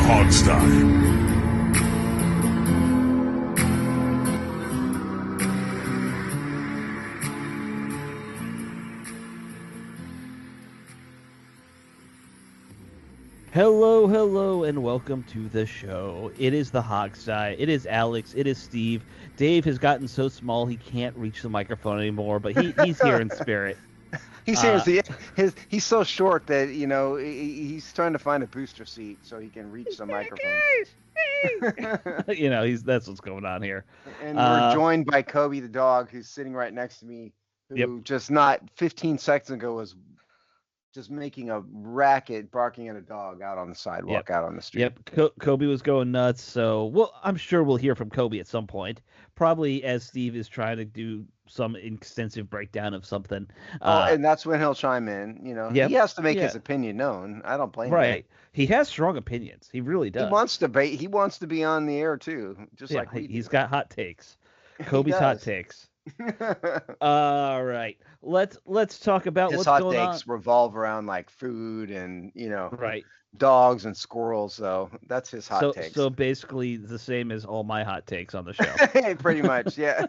Hogstye. Hello, hello, and welcome to the show. It is the Hogstye. It is Alex. It is Steve. Dave has gotten so small he can't reach the microphone anymore, but he's here in spirit. He's here. Uh, He's so short that he's trying to find a booster seat so he can reach the microphone. he's that's what's going on here. And we're Uh, joined by Kobe the dog, who's sitting right next to me, yep, who just not 15 seconds ago was just making a racket, barking at a dog out on the yep, sidewalk, out on the street. yep. Kobe was going nuts, so well, I'm sure we'll hear from Kobe at some point. Probably as Steve is trying to do some extensive breakdown of something. Oh, Uh, and that's when he'll chime in. He yep, has to make yeah, his opinion known. I don't blame him. right. He has strong opinions. He really He does. wants to be. He wants to be on the air too, just Yeah, like we he's do. got hot takes. He Kobe's hot does. takes. All right, let's talk about His what's hot going on. takes revolve around like food and Right. dogs and squirrels. So that's his hot So takes. basically the same as all my hot takes on the show. Pretty much, yeah.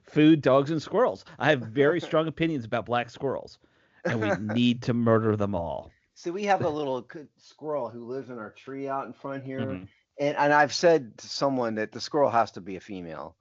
Food, dogs, and squirrels. I have very strong opinions about black squirrels, and we need to murder them all. See, we have a little squirrel who lives in our tree out in front here, Hmm. and I've said to someone that the squirrel has to be a female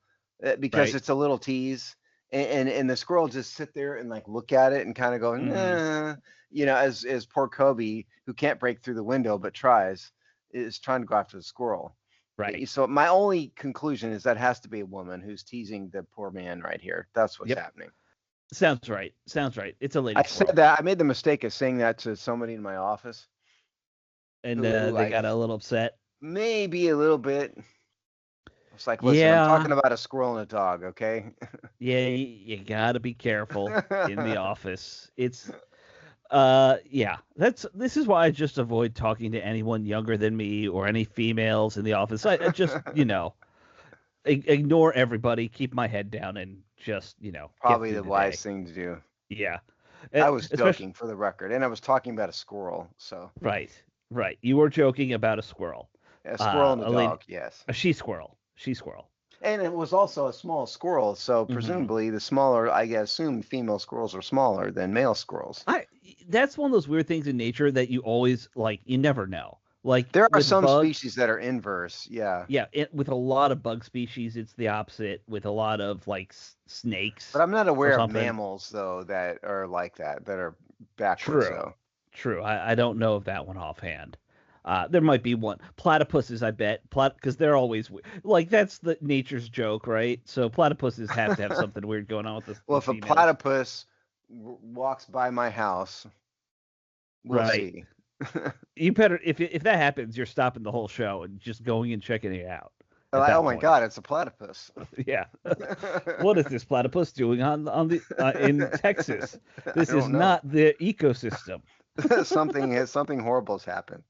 because Right. it's a little tease, and the squirrel just sit there and like look at it and kind of go, Hmm. nah, as poor Kobe who can't break through the window but tries is trying to go after the squirrel. Right. So my only conclusion is that has to be a woman who's teasing the poor man right here. That's what's Yep. happening. Sounds right. Sounds right. It's a lady I said squirrel, that. I made the mistake of saying that to somebody in my office and who they I got a little upset. maybe a little bit. It's like, listen, I'm talking Yeah. about a squirrel and a dog, okay? Yeah. You gotta be careful in the office. It's yeah, this is why I just avoid talking to anyone younger than me or any females in the office. I just, ignore everybody, keep my head down, and just, get Probably through the the wise day. thing to do. Yeah. I was Especially joking for the record, and I was talking about a squirrel. So right, right. You were joking about a squirrel. a squirrel and a A lady, dog, yes. a she squirrel. She squirrel. And it was also a small squirrel, so Hmm. presumably the smaller, I assume female squirrels are smaller than male squirrels. I That's one of those weird things in nature that you always like. You never know. Like There are with some bugs, species that are inverse, yeah. yeah. With a lot of bug species, it's the opposite. With a lot of like But snakes I'm not or aware of something. mammals though that are like that are backwards True. though. True. I don't know of that one offhand. There might be one. Platypuses, I bet. Because they're always like that's the nature's joke, right? So platypuses have to have something weird going on with Well, the if a females, platypus walks by my house, we'll right? see. You better if that happens, you're stopping the whole show and just going and checking it out at Oh that my point. God, it's a platypus. Yeah. What is this platypus doing on the in Texas? I This is don't know. not the ecosystem. Something horrible has happened.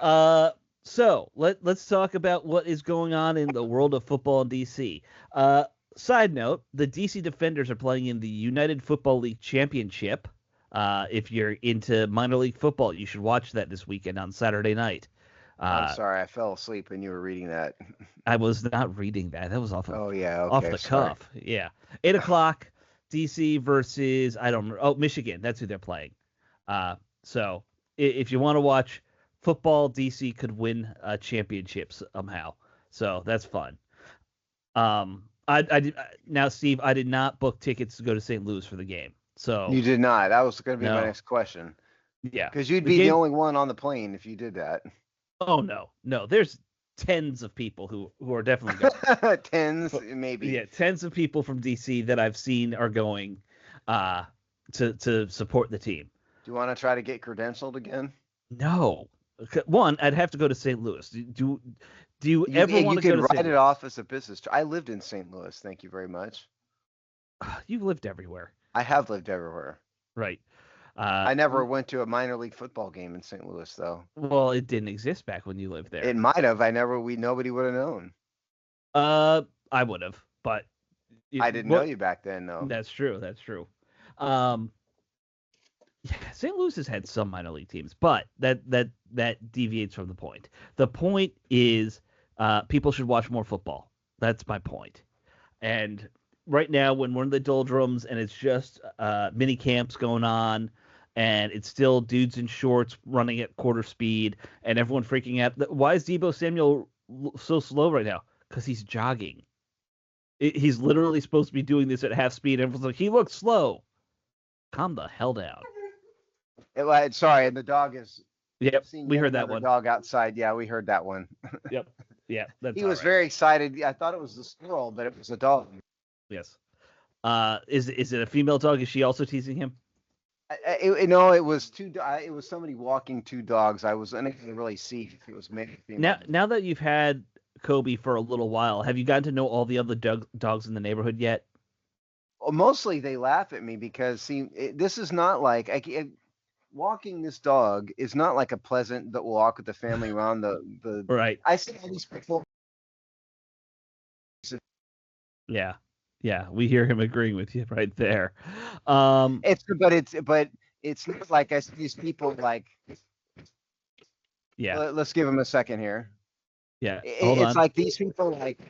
Uh, so let's talk about what is going on in the world of football in DC. Uh, Side note: the DC Defenders are playing in the United Football League Championship. If you're into minor league football, you should watch that this weekend on Saturday night. I'm Uh, sorry, I fell asleep when you were reading that. I was not reading that. That was Oh yeah, off okay, the sorry. cuff. Yeah, 8 o'clock. DC versus I don't remember. Oh, Michigan. That's who they're playing. Uh, so if you want to watch football, DC could win a championship somehow. So that's fun. Now, Steve, I did not book tickets to go to St. Louis for the game. So You did not. That was going to be my no, next question. yeah, Because you'd the be the game. only one on the plane if you did that. Oh no. There's tens of people who are definitely going. Tens, But maybe. yeah, tens of people from DC that I've seen are going uh to support the team. Do you want to try to get credentialed again? No. One, I'd have to go to St. Louis. Do you ever want You to go could to St. write it Louis? off as a business. I lived in St. Louis. Thank you very much. You've lived everywhere, I have lived everywhere. right? Uh, I never went to a minor league football game in St. Louis though. well, it didn't exist back when you lived It there. might have. Nobody would have known. Uh, I would have, but I didn't know what? you back then though. That's true. That's true. Um, Yeah, St. Louis has had some minor league teams, but that deviates from the point. The point is, people should watch more football. That's my point. And right now, when we're in the doldrums and it's just mini camps going on, and it's still dudes in shorts running at quarter speed, and everyone freaking out. Why is Debo Samuel so slow right now? Because he's jogging. He's literally supposed to be doing this at half speed. Everyone's like, he looks slow. Calm the hell down. Sorry, and the dog is. Yep, Seeing we yet heard that another one. dog outside. Yeah, we heard that one. Yep, yeah, that's He all was right. very excited. I thought it was the squirrel, but it was a dog. Yes. Is it a female dog? Is she also teasing him? No, it was it was somebody walking two dogs. I was unable to really see if it was male or female. Now that you've had Kobe for a little while, have you gotten to know all the other dogs in the neighborhood yet? Well, mostly they laugh at me because this is not like walking this dog is not like a pleasant that walk with the family around the. Right. I see all these people. Yeah. Yeah, we hear him agreeing with you right there. But it's not like I see these people like. Yeah. Let's give him a second here. Yeah. Hold It's on. like these people like.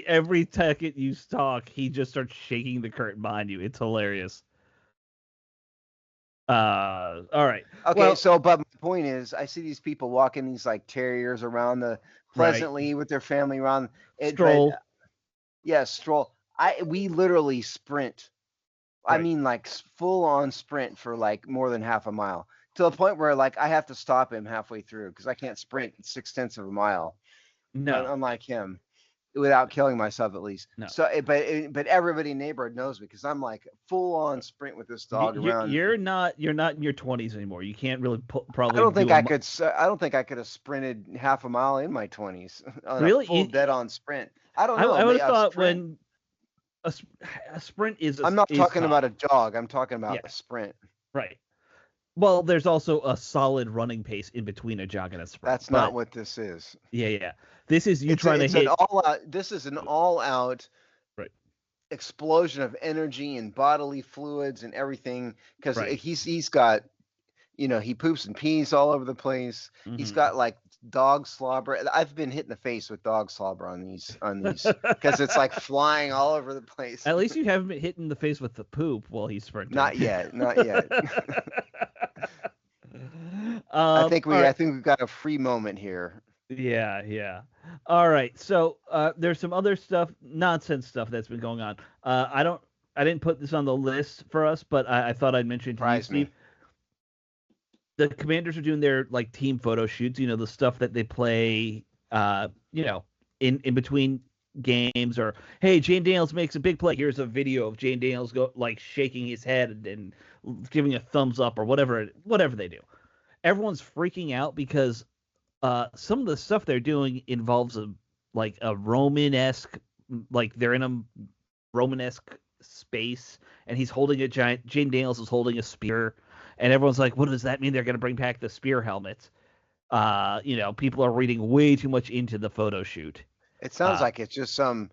Every second you talk, he just starts shaking the curtain behind you. It's hilarious. All right. Okay, Well, but my point is, I see these people walking these like terriers around the pleasantly with their family around it, Stroll. but yeah, stroll. We literally sprint. I Right. mean, like full on sprint for like more than half a mile to the point where like I have to stop him halfway through because I can't sprint 6/10 of a mile, No. unlike him, without killing myself at least. No. So, but everybody in the neighborhood knows me because I'm like full on sprint with this dog around. You're not in your 20s anymore. You can't really probably I don't think do I could. I don't think I could have sprinted half a mile in my 20s on a really. full dead-on sprint. I don't I know. would have thought Sprint, when a sprint is I'm not talking tough. about a jog. I'm talking about Yeah. a sprint. Right. Well, there's also a solid running pace in between a jog and a sprint. That's not what this is. Yeah. This is you trying to hit. This is an all-out Right. explosion of energy and bodily fluids and everything because Right. he's got, he poops and pees all over the place. He's got like dog slobber. I've been hit in the face with dog slobber on these because it's like flying all over the place. At least you haven't been hit in the face with the poop while he's sprinting. Not yet. I think we've got a free moment here. Yeah. All right. So there's some other nonsense stuff that's been going on. I didn't put this on the list for us, but I thought I'd mention to you, Steve. The Commanders are doing their like team photo shoots. The stuff that they play. In between games, or hey, Jane Daniels makes a big play. Here's a video of Jane Daniels shaking his head and giving a thumbs up or whatever they do. Everyone's freaking out because some of the stuff they're doing involves a Romanesque, like they're in a Romanesque space, and he's holding a giant. Jane Daniels is holding a spear, and everyone's like, "What does that mean? They're going to bring back the spear helmets?" People are reading way too much into the photo shoot. It sounds like it's just some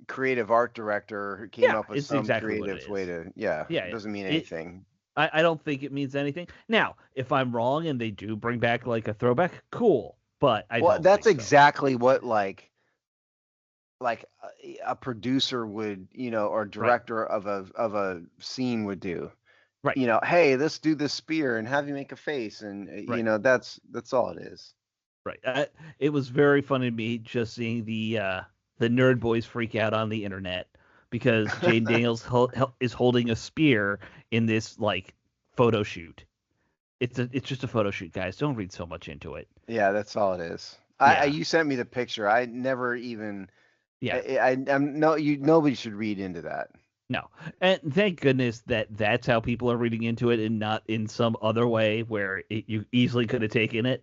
creative art director who came up with some creative way to. Yeah. It doesn't mean anything. I don't think it means anything. Now, if I'm wrong and they do bring back like a throwback, cool. But that's exactly what like a producer would, or director of a scene would do. Right. Hey, let's do the spear and have you make a face, and that's all it is. Right. It was very funny to me just seeing the nerd boys freak out on the internet because Jane Daniels is holding a spear in this like photo shoot. It's just a photo shoot, guys. Don't read so much into it. Yeah, that's all it is. Yeah. You sent me the picture. I never even. Yeah. Nobody should read into that. No, and thank goodness that's how people are reading into it, and not in some other way where you easily could have taken it.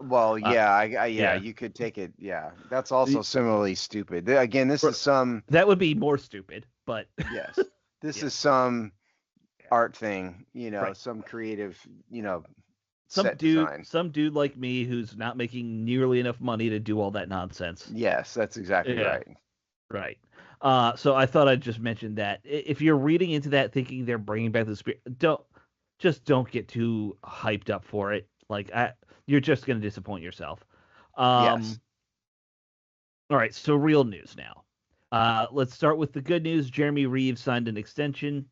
Well, yeah, you could take it. Yeah, that's also similarly stupid. Again, this is some. That would be more stupid, but yes, this is some art thing. Some creative. Some dude like me who's not making nearly enough money to do all that nonsense. Yes, that's exactly right. Right. So I thought I'd just mention that if you're reading into that thinking they're bringing back the spirit, don't get too hyped up for it. You're just going to disappoint yourself. Yes. All right. So real news now. Let's start with the good news. Jeremy Reeves signed an extension.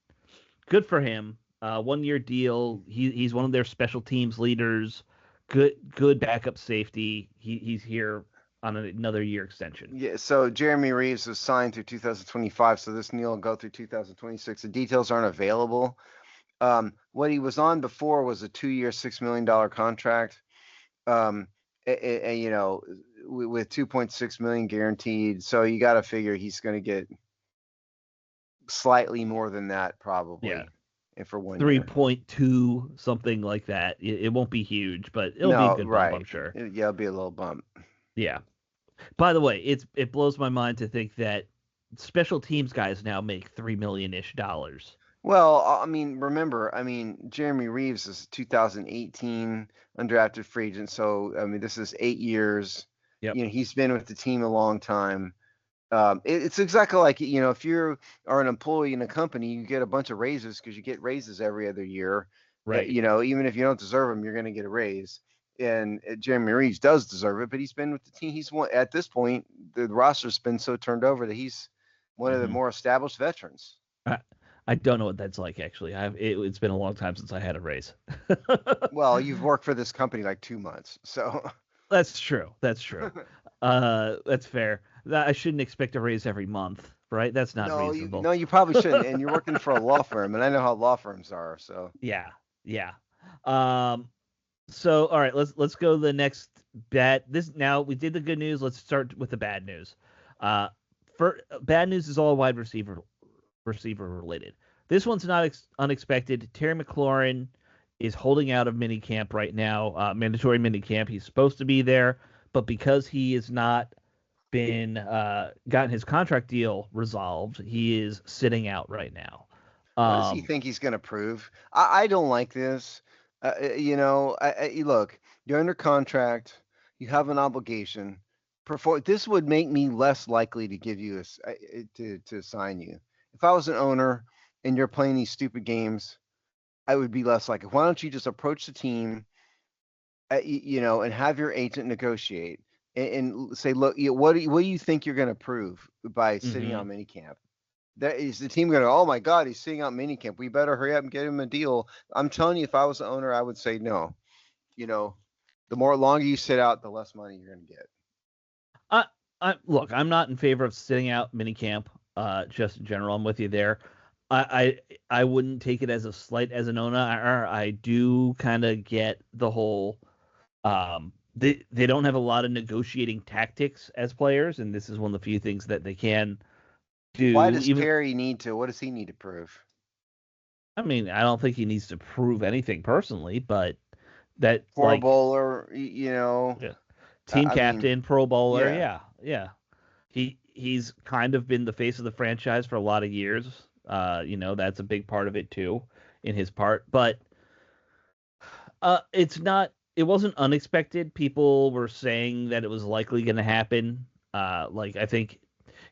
Good for him. 1 year deal. He's one of their special teams leaders. Good backup safety. He's here on another year extension. Yeah, so Jeremy Reeves was signed through 2025, so this deal will go through 2026. The details aren't available. What he was on before was a 2-year, $6 million contract. You know, with 2.6 million guaranteed. So you got to figure he's going to get slightly more than that probably. Yeah. And for 1 year. 3.2, something like that. It won't be huge, but it'll be a good bump, I'm sure. Yeah, it'll be a little bump. Yeah. By the way, it blows my mind to think that special teams guys now make $3 million-ish. Well, I mean, remember, Jeremy Reeves is 2018 undrafted free agent, so I mean, this is 8 years. Yep. You know, he's been with the team a long time. It's exactly like, you know, if you are an employee in a company, you get a bunch of raises because you get raises every other year. Right. You know, even if you don't deserve them, you're going to get a raise. And Jeremy Reeves does deserve it, but he's been with the team. He's one at this point. The roster's been so turned over that he's one of the more established veterans. I don't know what that's like, actually. It's been a long time since I had a raise. Well, you've worked for this company like 2 months, so. That's true. That's fair. I shouldn't expect a raise every month, right? That's not reasonable. No, you probably shouldn't. And you're working for a law firm, and I know how law firms are. So. Yeah. So all right, let's go to the next bet. Now we did the good news. Let's start with the bad news. For bad news is all wide receiver related. This one's not unexpected. Terry McLaurin is holding out of minicamp right now, mandatory minicamp. He's supposed to be there, but because he has not been gotten his contract deal resolved, he is sitting out right now. What does he think he's going to prove? I don't like this. You know, look, you're under contract. You have an obligation. This would make me less likely to give you to sign you. If I was an owner and you're playing these stupid games, I would be less likely. Why don't you just approach the team, you know, and have your agent negotiate and say, look, what do you think you're going to prove by sitting out minicamp? That is the team going to, oh my God, he's sitting out minicamp. We better hurry up and get him a deal. I'm telling you, if I was the owner, I would say no. You know, the longer you sit out, the less money you're going to get. Look, I'm not in favor of sitting out minicamp. Just in general, I'm with you there. I wouldn't take it as a slight as an owner. I do kind of get the whole they don't have a lot of negotiating tactics as players, and this is one of the few things that they can do. Why does Terry need to? What does he need to prove? I mean, I don't think he needs to prove anything personally, but that Pro bowler, you know, team captain, Pro Bowler, yeah. He's kind of been the face of the franchise for a lot of years. You know, that's a big part of it too, in his part. But it wasn't unexpected. People were saying that it was likely going to happen. I think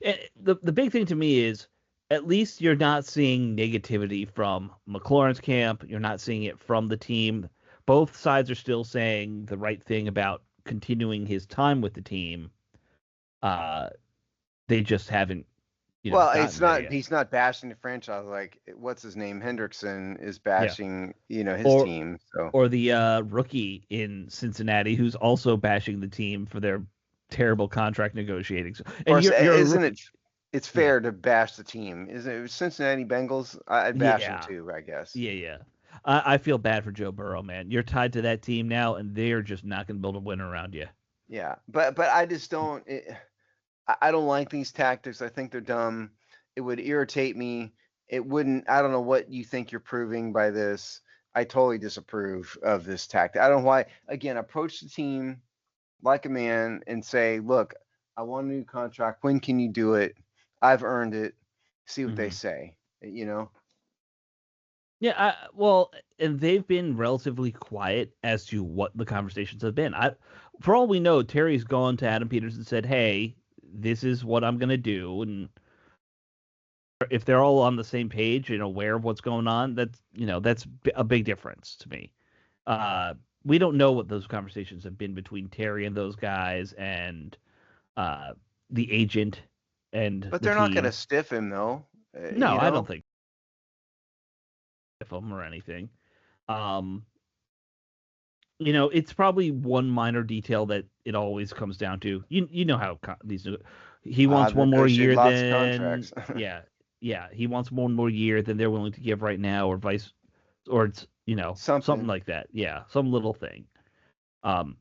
the big thing to me is at least you're not seeing negativity from McLaurin's camp. You're not seeing it from the team. Both sides are still saying the right thing about continuing his time with the team. They just haven't. It's not. He's not bashing the franchise like what's his name Hendrickson is bashing. You know, his team. So. Or the rookie in Cincinnati who's also bashing the team for their terrible contract negotiating. And isn't it? It's fair to bash the team, isn't it? Cincinnati Bengals. I'd bash them too, I guess. Yeah. I feel bad for Joe Burrow, man. You're tied to that team now, and they're just not going to build a win around you. Yeah, but I just don't. I don't like these tactics. I think they're dumb. It would irritate me. It wouldn't. I don't know what you think you're proving by this. I totally disapprove of this tactic. I don't know why. Again, approach the team like a man and say, look, I want a new contract. When can you do it? I've earned it. See what they say, you know? Yeah, and they've been relatively quiet as to what the conversations have been. For all we know, Terry's gone to Adam Peters and said, hey, this is what I'm gonna do, and if they're all on the same page and aware of what's going on, that's a big difference to me. Uh, we don't know what those conversations have been between Terry and those guys and uh, the agent and But the they're not going to team. stiff him though. No, I don't think if them or anything. Um, it's probably one minor detail that it always comes down to. You know how he wants I've one more negotiated year lots of than contracts. yeah, he wants one more year than they're willing to give right now, or it's something Something. like that. Yeah, some little thing. Um,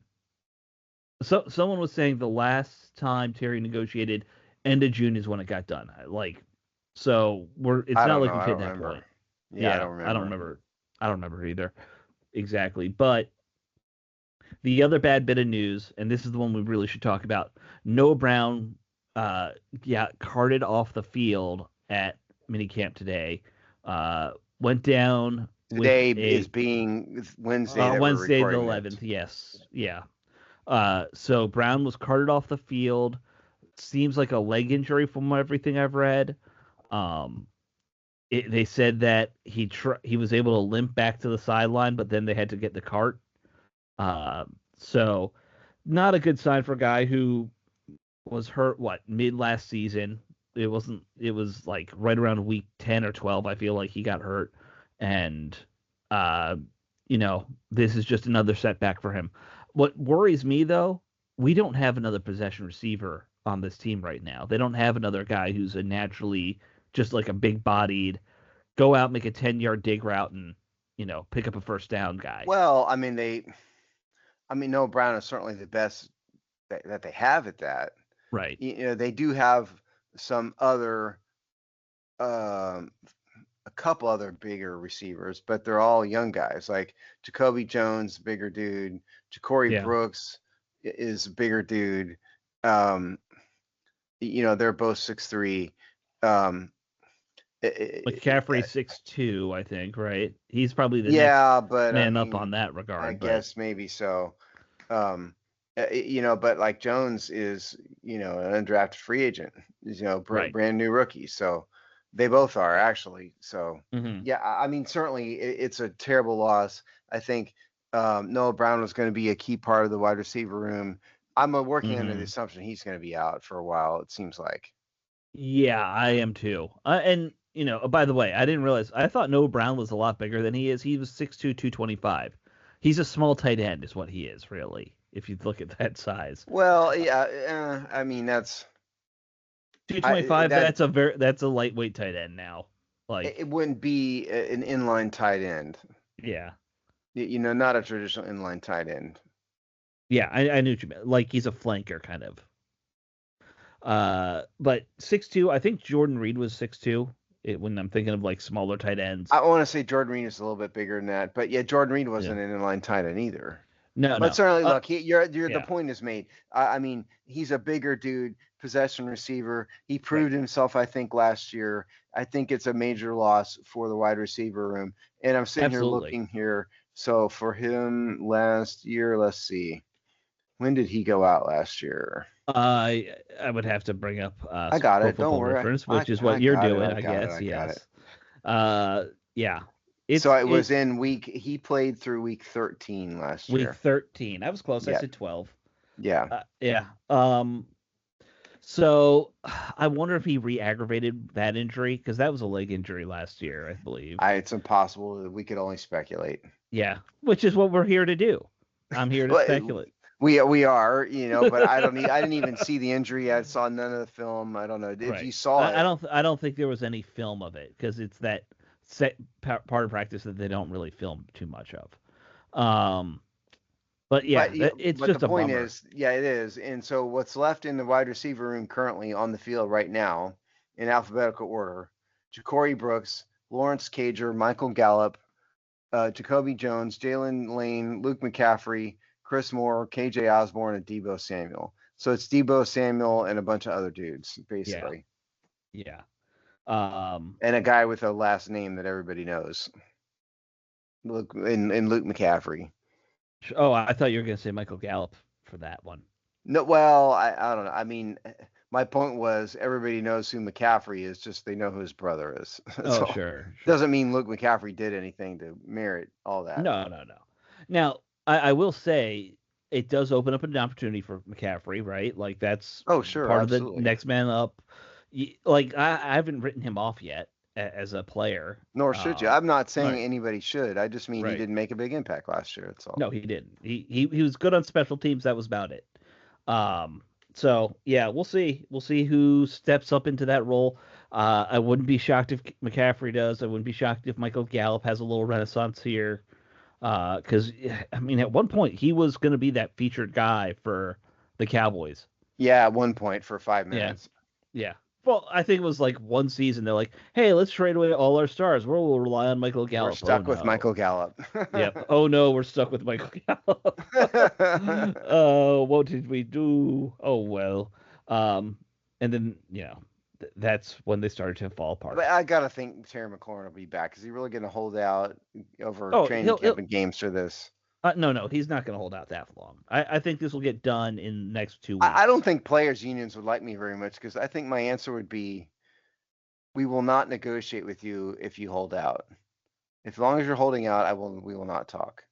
so someone was saying the last time Terry negotiated end of June is when it got done. So it's I not don't like know. we've I hit don't that remember. point. Yeah, I Yeah, don't I don't remember. remember. I don't remember either exactly. But the other bad bit of news, and this is the one we really should talk about. Noah Brown, got carted off the field at minicamp today. Uh, Went down with Today a is being Wednesday that we're Wednesday the recording this. 11th. Yes, yeah. So Brown was carted off the field. Seems like a leg injury from everything I've read. Um, they said that he was able to limp back to the sideline, but then they had to get the cart. So not a good sign for a guy who was hurt mid last season. It was like right around week 10 or 12 I feel like he got hurt, and uh this is just another setback for him. What worries me though, we don't have another possession receiver on this team right now. They don't have another guy who's a naturally just like a big bodied go out, make a 10-yard dig route, and pick up a first down guy. Well, Noah Brown is certainly the best that they have at that. Right. They do have some other, um, a couple other bigger receivers, but they're all young guys. Like Jacoby Jones, bigger dude. Ja'Cory Yeah. Brooks is a bigger dude. Um, they're both 6'3". Um, McCaffrey 6'2", I think, right? He's probably the next yeah, but man up on that I regard, but guess maybe so. Um, but like Jones is, an undrafted free agent, right. brand new rookie. So they both are actually. So Hmm. yeah, certainly it's a terrible loss. I think Noah Brown was going to be a key part of the wide receiver room. I'm working under the Hmm. assumption he's going to be out for a while. It seems like. Yeah, I am too. And by the way, I didn't realize. I thought Noah Brown was a lot bigger than he is. He was 6'2", 225. He's a small tight end, is what he is, really. If you look at that size, Well, yeah, that's 225. that. That's a lightweight tight end now. Like, It wouldn't be an inline tight end. yeah, Not a traditional inline tight end. yeah, I knew what you meant. Like he's a flanker kind of. But 6'2", I think Jordan Reed was 6'2", when I'm thinking of like smaller tight ends. I want to say Jordan Reed is a little bit bigger than that, but yeah, Jordan Reed Yeah. wasn't an inline tight end either. No, But no. certainly, look, the Yeah. point is made. He's a bigger dude, possession receiver. He Right. proved himself, I think, last year. I think it's a major loss for the wide receiver room. And I'm sitting here Absolutely. looking here. So for him last year, let's see. When did he go out last year? I would have to bring up I got Pro it. Don't Football worry. Reference, I, which is I what you're got it. doing, I I got it. guess. I got it. Yes. Yeah. So it was It's in he played through week 13 last week year. 13. I was close. I Yeah. said 12. Yeah. Yeah. So I wonder if he re-aggravated that injury because that was a leg injury last year, I believe. It's impossible. We could only speculate. Yeah, which is what we're here to do. I'm here to Well, speculate. we are, but I didn't even see the injury. I saw none of the film. I don't know if Right. you saw it. I don't think there was any film of it because it's that part of practice that they don't really film too much of. But yeah, it's But the just a point bummer. is, yeah, it is. And so what's left in the wide receiver room currently on the field right now, in alphabetical order: Ja'Cory Brooks, Lawrence Cager, Michael Gallup, Jacoby Jones, Jalen Lane, Luke McCaffrey, Chris Moore, KJ Osborne, and Debo Samuel. So it's Debo Samuel and a bunch of other dudes, Yeah. basically. Yeah. And a guy with a last name that everybody knows. Luke and Luke McCaffrey. Oh, I thought you were gonna say Michael Gallup for that one. No, well, I don't know. My point was everybody knows who McCaffrey is, just they know who his brother is. Oh, So sure. doesn't mean Luke McCaffrey did anything to merit all that. No, no, no. Now, I will say it does open up an opportunity for McCaffrey, right? Like that's Oh, sure, part of the absolutely. next man up. Like I haven't written him off yet as a player. Nor should you. I'm not saying Right, anybody should. I just mean he right. didn't make a big impact last year. That's all. No, he didn't. He was good on special teams. That was about it. Um, so yeah, we'll see. We'll see who steps up into that role. I wouldn't be shocked if McCaffrey does. I wouldn't be shocked if Michael Gallup has a little renaissance here. Because I mean, at one point he was going to be that featured guy for the Cowboys. Yeah, at one point for 5 Yeah, minutes. yeah. Well, I think it was like one season. They're like, "Hey, let's trade away all our stars. We'll rely on Michael We're Gallup." Oh stuck with no. Michael Gallup. Yep. Oh no, we're stuck with Michael Gallup. What did we do? Oh well. Um, and then that's when they started to fall apart. But I gotta think Terry McLaurin will be back. Is he really gonna hold out over Oh, training camp and games for this? No, he's not going to hold out that long. I think this will get done in the next 2 weeks. I don't think players' unions would like me very much because I think my answer would be, we will not negotiate with you if you hold out. As long as you're holding out, we will not talk.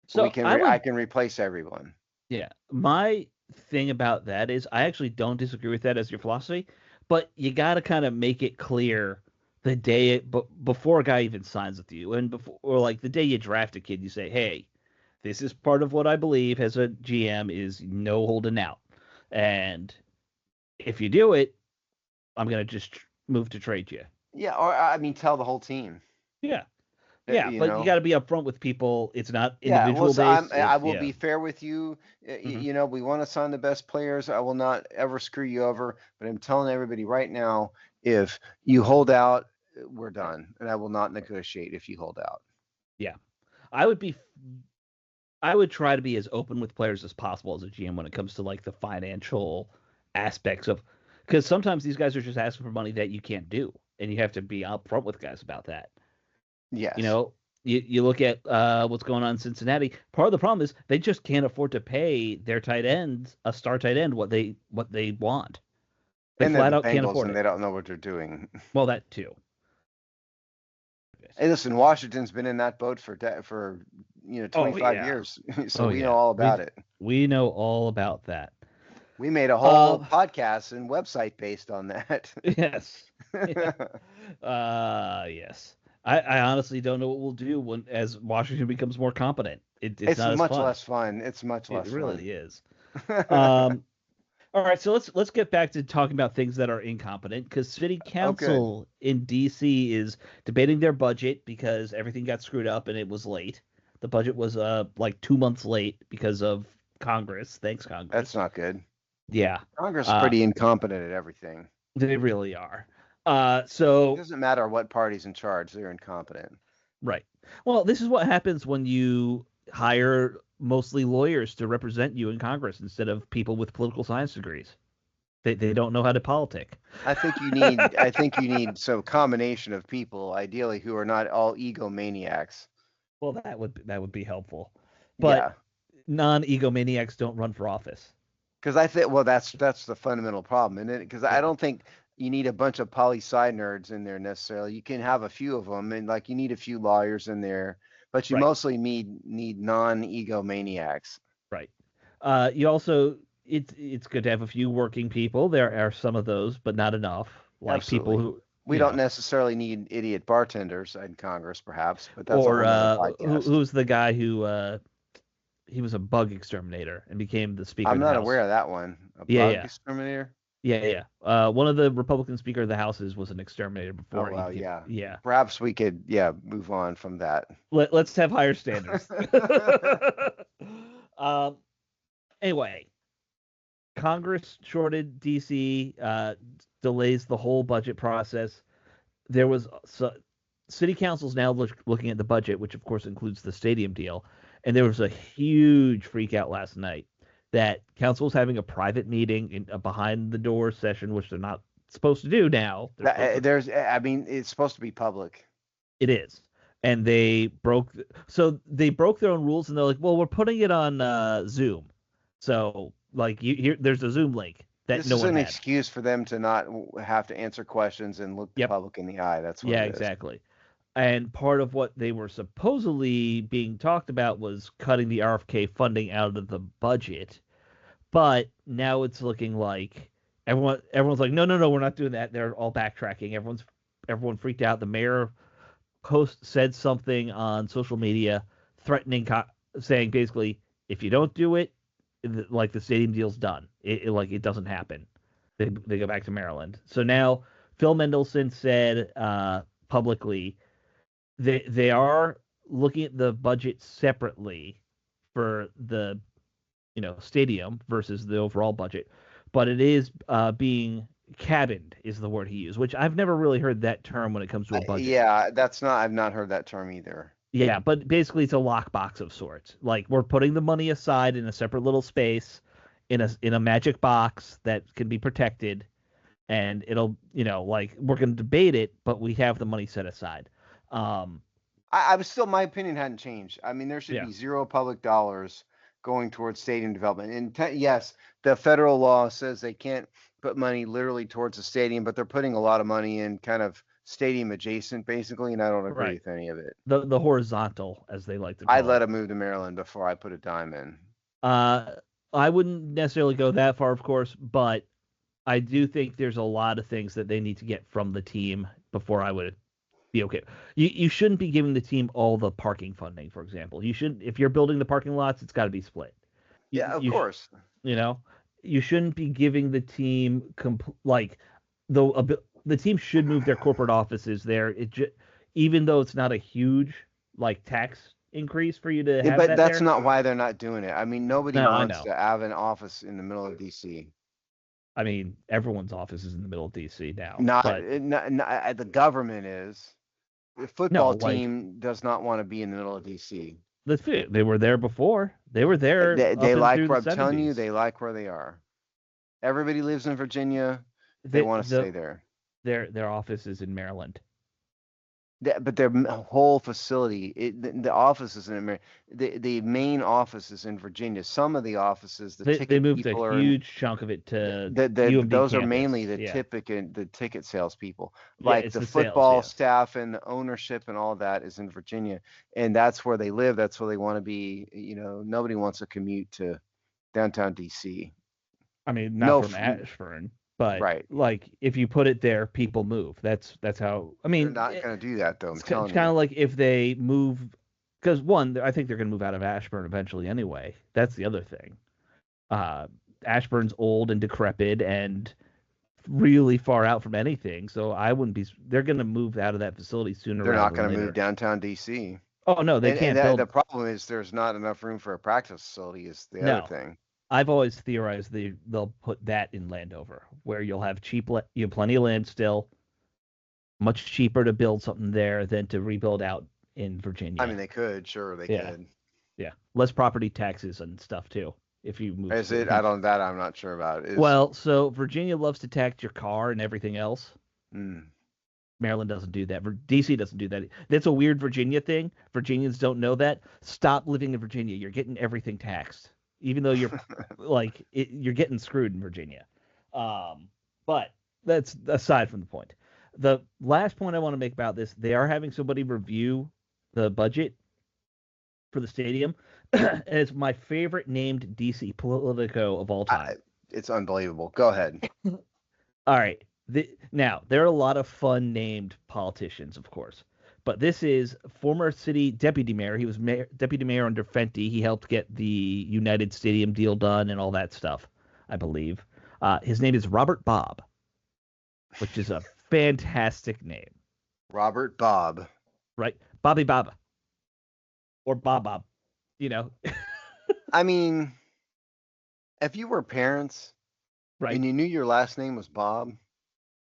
So I can replace everyone. Yeah, my thing about that is I actually don't disagree with that as your philosophy, but you got to kind of make it clear the day before a guy even signs with you, and before or like the day you draft a kid, you say, "Hey, this is part of what I believe as a GM is no holding out, and if you do it, I'm gonna just move to trade you." Yeah, or I mean, tell the whole team. Yeah, yeah, You but know? you got to be upfront with people. It's not Yeah, individual based. I will be fair with you. Mhm. We want to sign the best players. I will not ever screw you over. But I'm telling everybody right now, if you hold out, we're done, and I will not negotiate if you hold out. Yeah, I would be. I would try to be as open with players as possible as a GM when it comes to like the financial aspects of, because sometimes these guys are just asking for money that you can't do, and you have to be upfront with guys about that. You Yes, know, you look at what's going on in Cincinnati. Part of the problem is they just can't afford to pay their tight ends, a star tight end, what they want. They and they're flat the out can't Bengals, afford and it. they don't know what they're doing. Well, that too. Hey, listen, Washington's been in that boat for Oh 25 yeah. years, so Oh we know yeah. all We about it. we know all about that. We made a whole Um. podcast and website based on that. Yes. Yeah. Yes. I honestly don't know what we'll do when as Washington becomes more competent. It's It's not as much fun. less fun. It's much It less fun. really is. Um, all right, so let's get back to talking about things that are incompetent because city Oh, good. council in DC is debating their budget because everything got screwed up and it was late. The budget was like 2 months late because of Congress. Thanks, That's Congress. not good. Yeah, Congress is uh, pretty incompetent at everything. they really are. It So doesn't matter what party's in charge, they're incompetent. right. Well, this is what happens when you hire mostly lawyers to represent you in Congress instead of people with political science degrees. They don't know how to politic. I think you need some combination of people, ideally, who are not all egomaniacs. Well, that would be helpful. But Yeah. non-egomaniacs don't run for office. Because I think, well, that's the fundamental problem, and because I Yeah. don't think you need a bunch of poli sci nerds in there necessarily. You can have a few of them, and like you need a few lawyers in there, but you Right. mostly need non-egomaniacs. Right. You also it's good to have a few working people. There are some of those, but not enough. Like people Absolutely. who We don't necessarily need idiot bartenders in Congress, perhaps, but that's a or whole nother who, podcast. who's the guy who he was a bug exterminator and became the Speaker I'm of the not aware House. of that one. A Yeah, bug yeah, exterminator? yeah. One of the Republican Speaker of the Houses was an exterminator Oh before he well, became. yeah. Yeah. Perhaps we could, yeah, move on from that. Let's have higher standards. um. Anyway, Congress shorted DC, delays the whole budget process. There was city council's now looking at the budget, which of course includes the stadium deal, and there was a huge freak out last night that council was having a private meeting in a behind the doors session, which they're not supposed to do now. I mean, it's supposed to be public. It is, and they broke their own rules, and they're like, well, we're putting it on Zoom, so like there's a Zoom link. that This no is one an had. excuse for them to not have to answer questions and look the Yep. public in the eye. That's what Yeah, it is. exactly. And part of what they were supposedly being talked about was cutting the RFK funding out of the budget. But now it's looking like everyone's like, no, we're not doing that. They're all backtracking. Everyone freaked out. The mayor said something on social media threatening, saying basically, if you don't do it, like the stadium deal's done. Like it doesn't happen. They go back to Maryland. So now Phil Mendelssohn said publicly they are looking at the budget separately for the stadium versus the overall budget, but it is being cabined is the word he used, which I've never really heard that term when it comes to a budget. Yeah, I've not heard that term either. Yeah, but basically it's a lockbox of sorts. Like we're putting the money aside in a separate little space in a magic box that can be protected, and it'll like we're going to debate it, but we have the money set aside. Um, I was still, my opinion hadn't changed. I mean, there should yeah, be zero public dollars going towards stadium development. And yes, the federal law says they can't put money literally towards the stadium, but they're putting a lot of money in kind of stadium adjacent, basically, and I don't agree right. with any of it. The horizontal, as they like to I'd call let it. them move to Maryland before I put a dime in. Uh, I wouldn't necessarily go that far, of course, but I do think there's a lot of things that they need to get from the team before I would be okay. You shouldn't be giving the team all the parking funding, for example. You should if you're building the parking lots, it's got to be split. You, Yeah, of you course. you know you shouldn't be giving the team like the team should move their corporate offices there. Even though it's not a huge like tax increase for you to Yeah, have but that that's there. not why they're not doing it. I mean, nobody No, I wants know. to have an office in the middle of DC. I mean, everyone's office is in the middle of DC now, Not, but the government is. The no, football like team does not want to be in the middle of DC. they were there before. They were there They up and like through where the I'm telling you, 70s. they like where they are. Everybody lives in Virginia. They The want to the stay there. their office is in Maryland. But their whole facility, the office is in America. The main office is in Virginia. Some of the offices, the They ticket moved a people are in. huge chunk of it to UMD Those are campus. mainly Yeah, the ticket salespeople. yeah, Like it's the the sales. football Yes, staff and the ownership and all that is in Virginia, and that's where they live. That's where they want to be. Nobody wants to commute to downtown DC. I mean not No, from Ashburn, but right. like if you put it there, people move. That's how. I They're mean, not going to do that though. I'm it's telling kind you. of like if they move, because one, I think they're going to move out of Ashburn eventually anyway. That's the other thing. Uh, Ashburn's old and decrepit and really far out from anything, so I wouldn't be. They're going to move out of that facility sooner They're rather not than going to move later. downtown DC. Oh no, they And can't that, the build. problem is there's not enough room for a practice facility. Is the other No, thing. I've always theorized they'll put that in Landover, where you'll have you have plenty of land still, much cheaper to build something there than to rebuild out in I Virginia. mean, they could. Sure, they Yeah, could. yeah, less property taxes and stuff too if you move Is to it? I don't. That I'm not sure about. Well, so Virginia loves to tax your car and everything else. Mm. Maryland doesn't do that. DC doesn't do that. That's a weird Virginia thing. Virginians don't know that. Stop living in Virginia. You're getting everything taxed, even though you're you're getting screwed in Virginia. But that's aside from the point. The last point I want to make about this, they are having somebody review the budget for the stadium. And it's my favorite named DC Politico of all time. It's unbelievable. Go ahead. All right. Now, there are a lot of fun named politicians, of course, but this is former city deputy mayor. He was deputy mayor under Fenty. He helped get the United Stadium deal done and all that stuff, I believe. His name is Robert Bobb, which is a fantastic name, Robert Bobb. right? Bobby Baba or Bob Bob, you know, I mean, if you were parents right? and you knew your last name was Bob,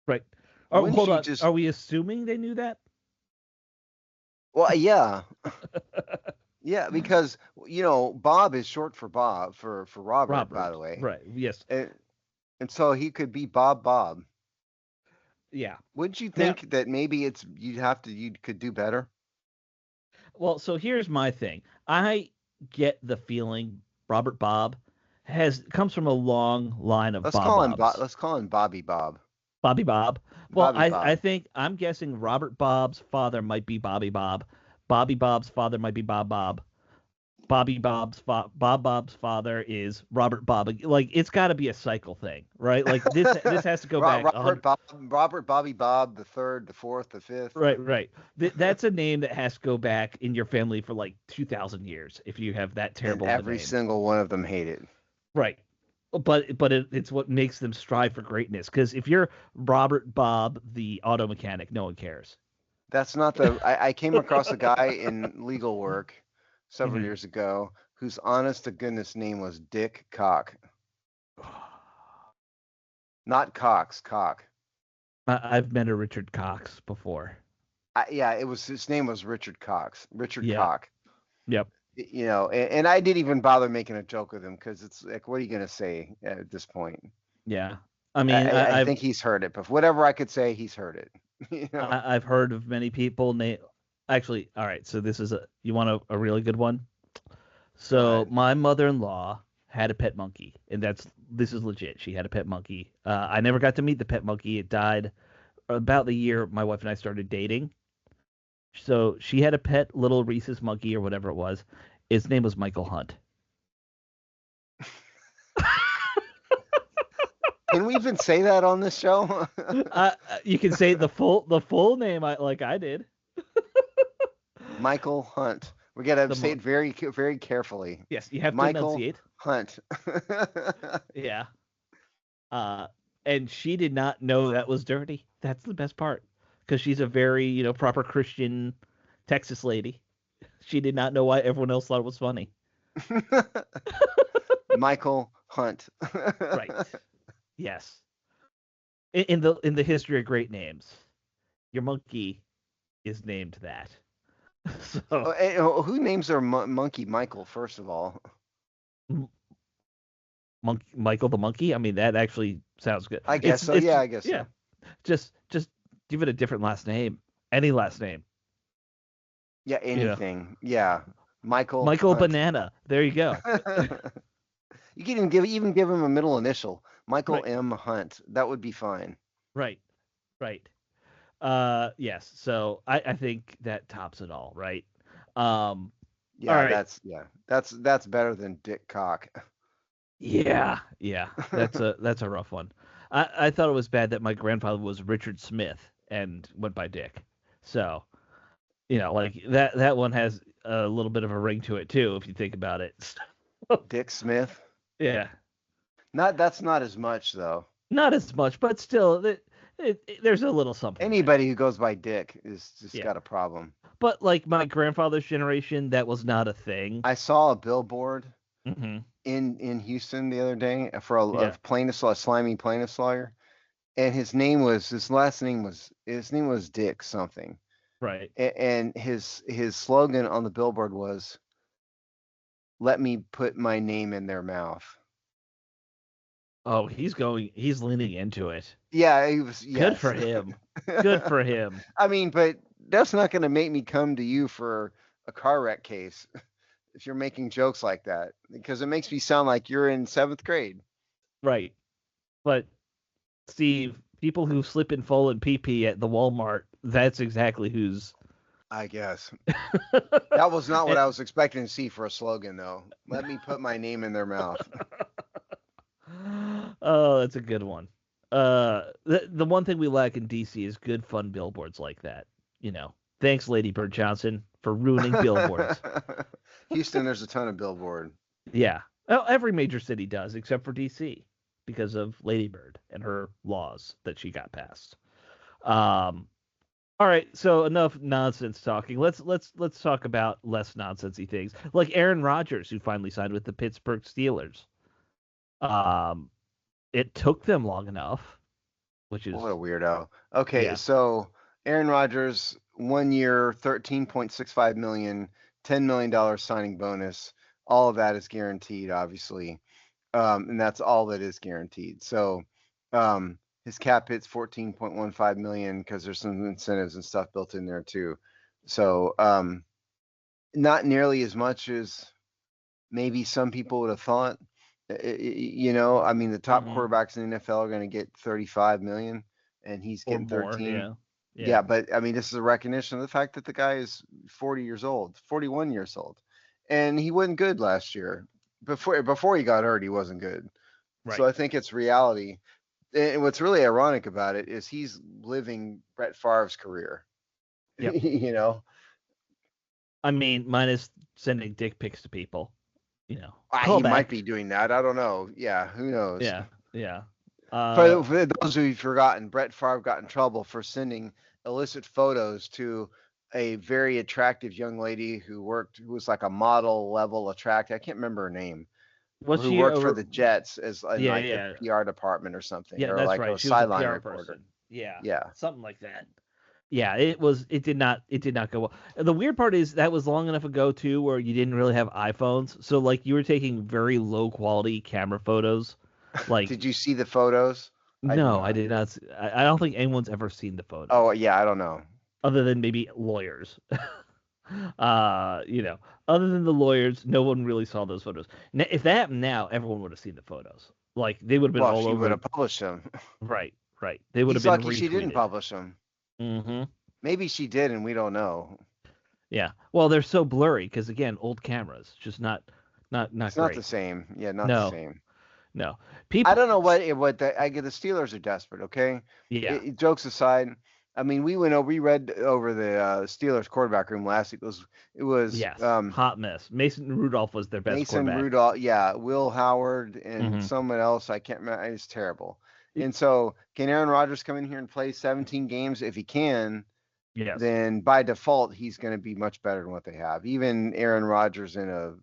Right. Oh, wouldn't hold you on. just? Are we assuming they knew that? Well, yeah, yeah, because Bob is short for Bob for Robert, by the Robert. way, Right. Yes. and so he could be Bob. Yeah. Wouldn't you Now, think that maybe you could do better? well, so here's my thing. I get the feeling Robert Bobb comes from a long line of Bob Bobs. Let's call him Bobby Bob. Bobby Bob. Well, Bobby Bob. I'm guessing Robert Bob's father might be Bobby Bob. Bobby Bob's father might be Bob Bob. Bob Bob's father is Robert Bob. Like it's got to be a cycle thing, right? Like this has to go back. Robert Bobby Bob, the third, the fourth, the fifth. Right, right. That's a name that has to go back in your family for like 2,000 years if you have that terrible. And every single one of them hate it. Right. But it's what makes them strive for greatness. Because if you're Robert Bob, the auto mechanic, no one cares. That's not the. I came across a guy in legal work several years ago whose honest to goodness name was Dick Cock. Not Cox, Cock. I've met a Richard Cox before. His name was Richard Cox. Richard Yeah. Cock. Yep. You know, and I didn't even bother making a joke with him because it's like, what are you gonna say at this point? Yeah. I mean, I think he's heard it, but whatever I could say, he's heard it. You know? I've heard of many people. Actually, all right. So this is you want a really good one. So my mother-in-law had a pet monkey, and this is legit. She had a pet monkey. I never got to meet the pet monkey. It died about the year my wife and I started dating. So she had a pet little rhesus monkey or whatever it was. His name was Michael Hunt. Can we even say that on this show? You can say the full name, like I did. Michael Hunt. We gotta say it very, very carefully. Yes, you have to enunciate. Hunt. Yeah. And she did not know that was dirty. That's the best part, because she's a very, proper Christian Texas lady. She did not know why everyone else thought it was funny. Michael Hunt. Right. Yes. In the history of great names, your monkey is named that. So, who names their monkey Michael, first of all? Michael the monkey? I mean, that actually sounds good. I guess so. I guess so. Just give it a different last name. Any last name. Yeah, anything. Yeah. Michael Hunt. Banana. There you go. You can even give him a middle initial. Michael M. Hunt. That would be fine. Right. Yes. So I think that tops it all, right? All right. That's better than Dick Cock. Yeah. That's a rough one. I thought it was bad that my grandfather was Richard Smith and went by Dick. So, like that one has a little bit of a ring to it too, if you think about it. Dick Smith. Yeah. That's not as much though. Not as much, but still, there's a little something. Anybody who goes by Dick is just got a problem. But like my grandfather's generation, that was not a thing. I saw a billboard in Houston the other day for a slimy plaintiff's lawyer, and his last name was Dick something. Right. And his slogan on the billboard was, "Let me put my name in their mouth." Oh, he's leaning into it. Yeah, he was. Yes. Good for him. Good for him. I mean, but that's not going to make me come to you for a car wreck case if you're making jokes like that, because it makes me sound like you're in 7th grade. Right. But Steve, people who slip and fall and pee at the Walmart, that's exactly who's. I guess. That was not what I was expecting to see for a slogan, though. Let me put my name in their mouth. Oh, that's a good one. The one thing we lack in DC is good, fun billboards like that. Thanks, Lady Bird Johnson, for ruining billboards. Houston, there's a ton of billboard. Yeah. Well, every major city does, except for DC, because of Lady Bird and her laws that she got passed. All right, so enough nonsense talking. Let's talk about less nonsensey things, like Aaron Rodgers, who finally signed with the Pittsburgh Steelers. It took them long enough, which is what a weirdo. Okay, so Aaron Rodgers, 1 year, $13.65 million, $10 million signing bonus. All of that is guaranteed, obviously, and that's all that is guaranteed. So, his cap hit's $14.15 million because there's some incentives and stuff built in there too. So, not nearly as much as maybe some people would have thought. I mean, the top Hmm. quarterbacks in the NFL are going to get 35 million, and he's Or getting more. 13. Yeah. Yeah, Yeah. but I mean, this is a recognition of the fact that the guy is 40 years old, 41 years old, and he wasn't good last year. Before he got hurt, he wasn't good. So Right. I think it's reality. And what's really ironic about it is he's living Brett Favre's career. Yep. you know, I mean, minus sending dick pics to people. He Call might back. be doing that. I don't know. Yeah, who knows? Yeah. Yeah. For those who've forgotten, Brett Favre got in trouble for sending illicit photos to a very attractive young lady who was like a model level attractive. I can't remember her name. Was Who she worked for a? the Jets as in Yeah. like the Yeah. PR department or something, Yeah. or That's like right. a She was a sideline PR reporter. person. Yeah. Yeah. Something like that. Yeah. It did not go well. And the weird part is that was long enough ago too, where you didn't really have iPhones, so like you were taking very low quality camera photos. Like, Did you see the photos? I did no, I not. did not. I don't think anyone's ever seen the Oh photos, yeah, I don't know. other than maybe lawyers. uh, you know, Other than the lawyers, no one really saw those photos. Now, if that happened now, everyone would have seen the photos. Like they would have been Well, all she would over. have published them. Right, right. They would have He's been lucky she didn't retweeted. publish them. Hmm. Maybe she did, and we don't know. Yeah. Well, they're so blurry because again, old cameras, just not It's not the great. same. Yeah, not the No, same. no. I People. don't know what I get. The Steelers are desperate. Okay, Yeah. jokes aside, I mean we read over the Steelers quarterback room last week. It was Yes. Hot mess. Mason Rudolph was their best Mason quarterback. Rudolph, yeah, Will Howard, and Hmm. someone else. I can't remember. It's terrible. And so, can Aaron Rodgers come in here and play 17 games? If he can, Yes. then by default he's going to be much better than what they have. Even Aaron Rodgers in a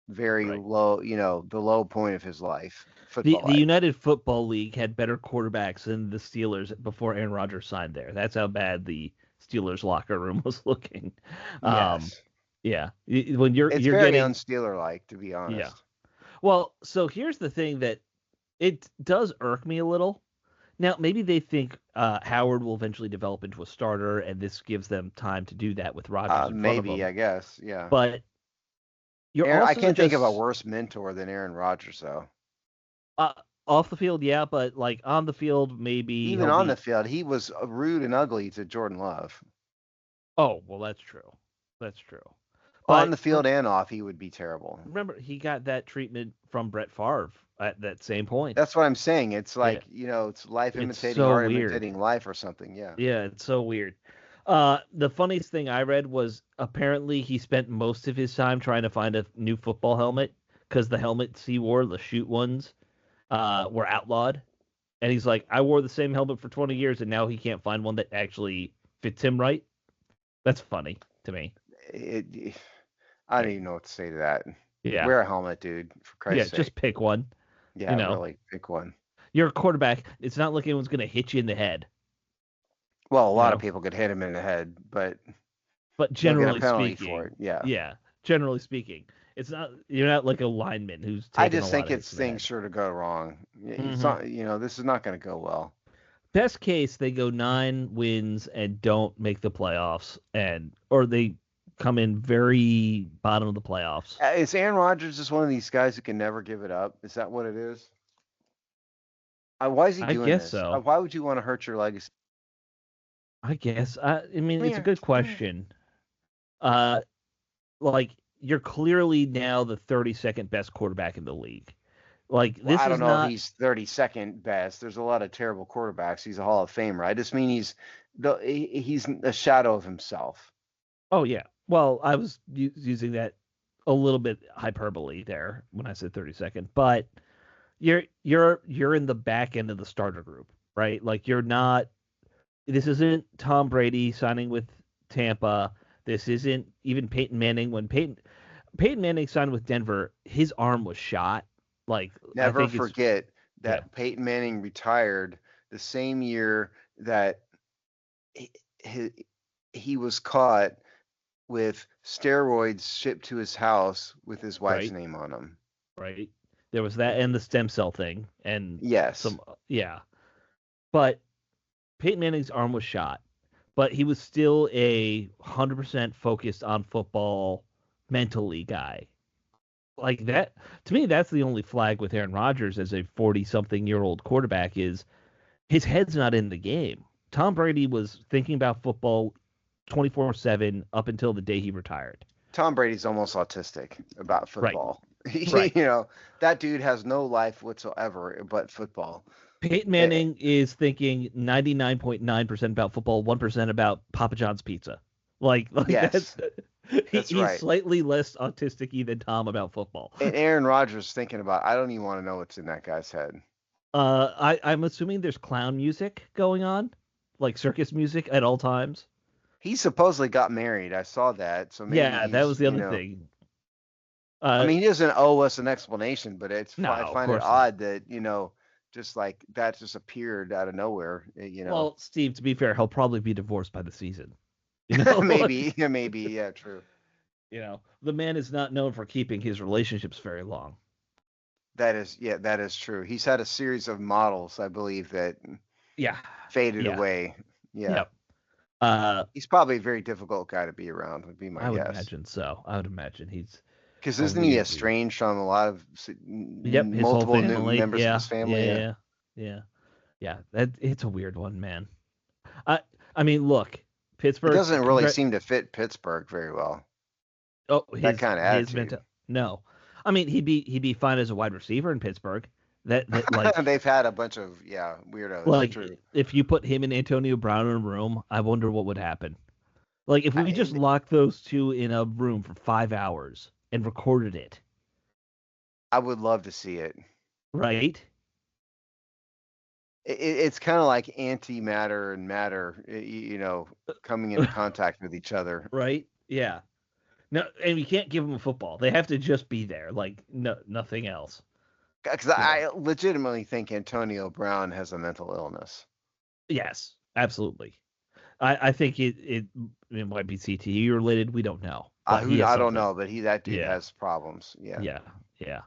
very Right. low, the low point of his The football the life. United Football League had better quarterbacks than the Steelers before Aaron Rodgers signed there. That's how bad the Steelers locker room was looking. Um, Yes. yeah, when you're It's you're very getting unsteeler like, to be yeah. honest. Well, so here's the thing that it does irk me a little. Now, maybe they think Howard will eventually develop into a starter, and this gives them time to do that with Rodgers in front of Maybe, them. I guess. Yeah. But you're I also can't think of a just worse mentor than Aaron Rodgers, though. uh, off the field, yeah, but like on the field, maybe Even he'll on the be. field, he was rude and ugly to Jordan Love. Oh, well, that's true. That's true. On But the field and off, he would be terrible. remember, he got that treatment from Brett Favre at that same point. That's what I'm saying. It's Yeah, like, it's life it's imitating so art, weird. imitating life or something. Yeah. Yeah, it's so weird. The funniest thing I read was apparently he spent most of his time trying to find a new football helmet because the helmets he wore, the shoot ones, were outlawed. And he's like, I wore the same helmet for 20 years, and now he can't find one that actually fits him right. That's funny to me. It, I don't Like, even know what to say to that. yeah, Wear a helmet, dude, for yeah, Christ's sake. just pick one. You Yeah, know, really, pick one. you're a quarterback. It's not like anyone's gonna hit you in the head. Well, a You lot of know, people could hit him in the head, but but they'll get a generally penalty for speaking, it. Yeah. yeah, generally speaking, it's not. You're not like a lineman who's I taking a just lot think of hits it's in the things head. sure to go wrong. It's Hmm. not, this is not going to go well. Best case, they go 9 wins and don't make the playoffs, or they come in very bottom of the playoffs. Is Aaron Rodgers just one of these guys who can never give it up? Is that what it is? Why is he I doing guess this? so. Why would you want to hurt your legacy? I guess. I mean, Come it's a here, good come here. question. Uh, like you're clearly now the 32nd best quarterback in the league. Like Well, this I don't is know if not. he's 32nd best. There's a lot of terrible quarterbacks. He's a Hall of Famer. I just mean he's a shadow of himself. Oh yeah. Well, I was using that a little bit hyperbole there when I said 32nd, but you're in the back end of the starter group, right? Like you're not. This isn't Tom Brady signing with Tampa. This isn't even Peyton Manning. When Peyton Manning signed with Denver, his arm was shot. Like I Never think it's forget yeah, that Peyton Manning retired the same year that he, he, he was caught with steroids shipped to his house with his wife's right, name on them. right. There was that and the stem cell thing and Yes. some yeah. But Peyton Manning's arm was shot, but he was still a 100% focused on football mentally guy. like that to me, that's the only flag with Aaron Rodgers as a 40-something-year-old quarterback is his head's not in the game. Tom Brady was thinking about football 24/7 up until the day he retired. Tom Brady's almost autistic about Right. football. Right. That dude has no life whatsoever but football. Peyton Eh, Manning is thinking 99.9% about football, 1% about Papa John's pizza. Like that's yes, that's he's right. slightly less autistic than Tom about football. And Aaron Rodgers thinking about, I don't even want to know what's in that guy's head. I'm assuming there's clown music going on, like circus music at all times. He supposedly got married. I saw that. So maybe Yeah, that he's, was the other thing. I Uh, mean, he doesn't owe us an explanation, but no, I of find it course not. odd that, just like that just appeared out of nowhere. Well, Steve, to be fair, he'll probably be divorced by the season. You know, Maybe, maybe, yeah, true. the man is not known for keeping his relationships very long. Yeah, that is true. He's had a series of models, I believe, that Yeah, faded yeah, away. Yeah. yep. Uh, He's probably a very difficult guy to be around, would be my I would guess. imagine so. I would imagine he's Because a isn't he weird dude. estranged from a lot of Yep, his whole multiple new family. members of Yeah, his yeah, family? Yeah. yeah, yeah, yeah. That it's a weird one, man. I I mean, look, It Pittsburgh. doesn't really seem to fit Pittsburgh very well. Oh, That his kind of his attitude. mental. No, I mean he'd be fine as a wide receiver in Pittsburgh. That like They've had a bunch of, yeah, weirdos. like True. if you put him and Antonio Brown in a room, I wonder what would happen. Like if we just I, locked those two in a room for 5 hours and recorded it, I would love to see it. right? It's kind of like antimatter and matter, coming into contact with each other. Right? Yeah. No, and you can't give them a football. They have to just be there, like no nothing else. Because You know. I legitimately think Antonio Brown has a mental illness. Yes, absolutely. I think it might be CTE related. We don't know, but he has I don't something. know, but that dude Yeah, has problems. Yeah. yeah, yeah.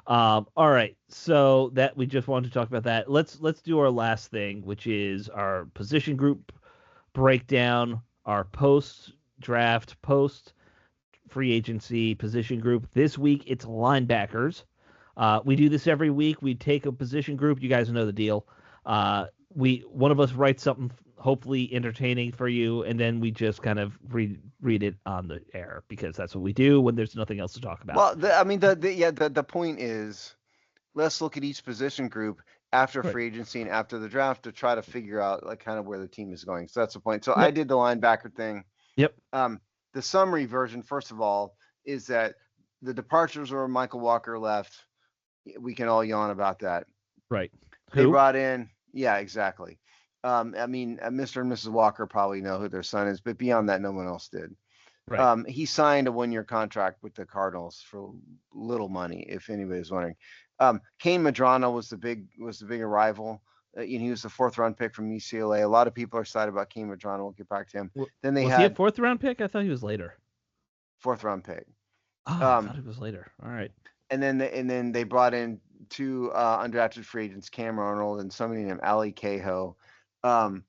All right. So that we just wanted to talk about that. Let's do our last thing, which is our position group breakdown, our post draft, post free agency position group. This week it's linebackers. We do this every week. We take a position group. You guys know the deal. We one of us writes something hopefully entertaining for you, and then we just kind of read it on the air because that's what we do when there's nothing else to talk about. Well, I mean, the point is, let's look at each position group after Right. free agency and after the draft to try to figure out like kind of where the team is going. So that's the point. So I Yep. did the linebacker thing. Yep. The summary version, first of all, is that the departures were Michael Walker left. We can all yawn about that. Right. They Who? brought in, yeah, exactly. I mean, Mr. and Mrs. Walker probably know who their son is, but beyond that, no one else did. Right. He signed a 1-year contract with the Cardinals for little money, if anybody's wondering. Kane Madrano was the big arrival. He was the 4th round pick from UCLA. A lot of people are excited about Kane Madrano. We'll get back to him. Then they Was he a had fourth round pick? I thought he was later. 4th round pick. Oh, I thought Um, he was later. All right. and then they brought in 2 undrafted free agents, Cam Arnold and somebody named Ali Cahoe. Um,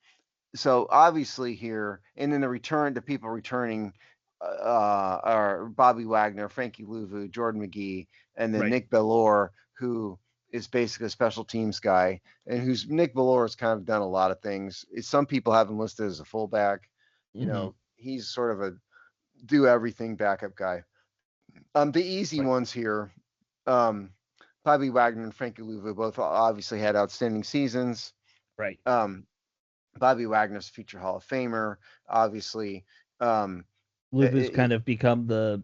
so obviously here, and then the people returning are Bobby Wagner, Frankie Louvu, Jordan McGee, and then Right. Nick Bellore, who is basically a special teams guy, and who's Nick Bellore has kind of done a lot of things. Some people have him listed as a fullback. Mm-hmm. He's sort of a do everything backup guy. The easy Right. ones here, um, Bobby Wagner and Frankie Louvu both obviously had outstanding seasons. Right. Um, Bobby Wagner's a future Hall of Famer, obviously. Um, Luvu's it, kind of become the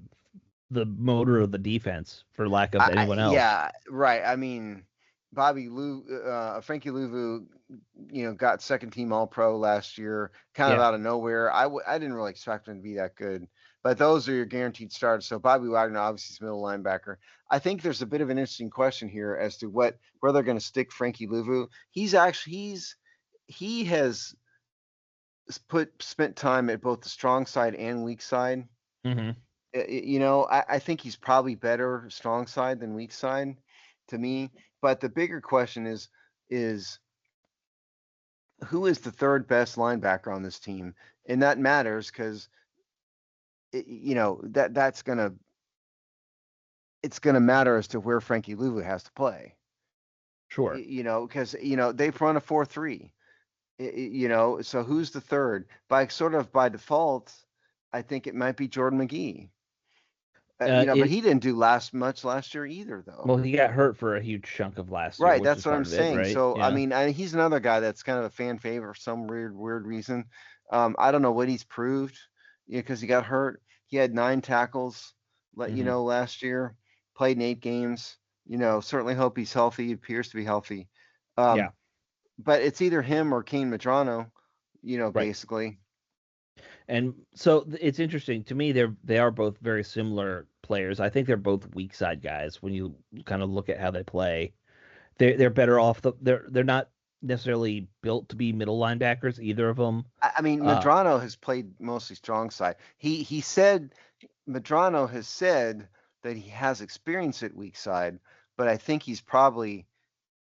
motor of the defense for lack of anyone else. yeah, right. I mean, Frankie Louvu, got second team All Pro last year, kind of Yeah. out of nowhere. I didn't really expect him to be that good, but those are your guaranteed starts. So Bobby Wagner, obviously, is middle linebacker. I think there's a bit of an interesting question here as to where they're going to stick Frankie Louvu. He has spent time at both the strong side and weak side. Mm-hmm. I think he's probably better strong side than weak side to me. But the bigger question is who is the third best linebacker on this team, and that matters because that's gonna it's going to matter as to where Frankie Louvu has to play. Sure. Because they've run a 4-3. So who's the third? By default, I think it might be Jordan McGee. But he didn't do much last year either, though. Well, he got hurt for a huge chunk of last year, Right, which that's is what part I'm of it, saying. right? So I Yeah. mean, he's another guy that's kind of a fan favorite for some weird reason. I don't know what he's proved, because he got hurt. He had 9 tackles, Mm-hmm. last year. Played in 8 games. Certainly hope he's healthy. He appears to be healthy. Yeah. But it's either him or Kane Madrano, Right. basically. And so it's interesting to me. They are both very similar players. I think they're both weak side guys when you kind of look at how they play. They're better off. They're not necessarily built to be middle linebackers, either of them. I mean, Madrano has played mostly strong side. He said Madrano has said that he has experience at weak side, but I think he's probably,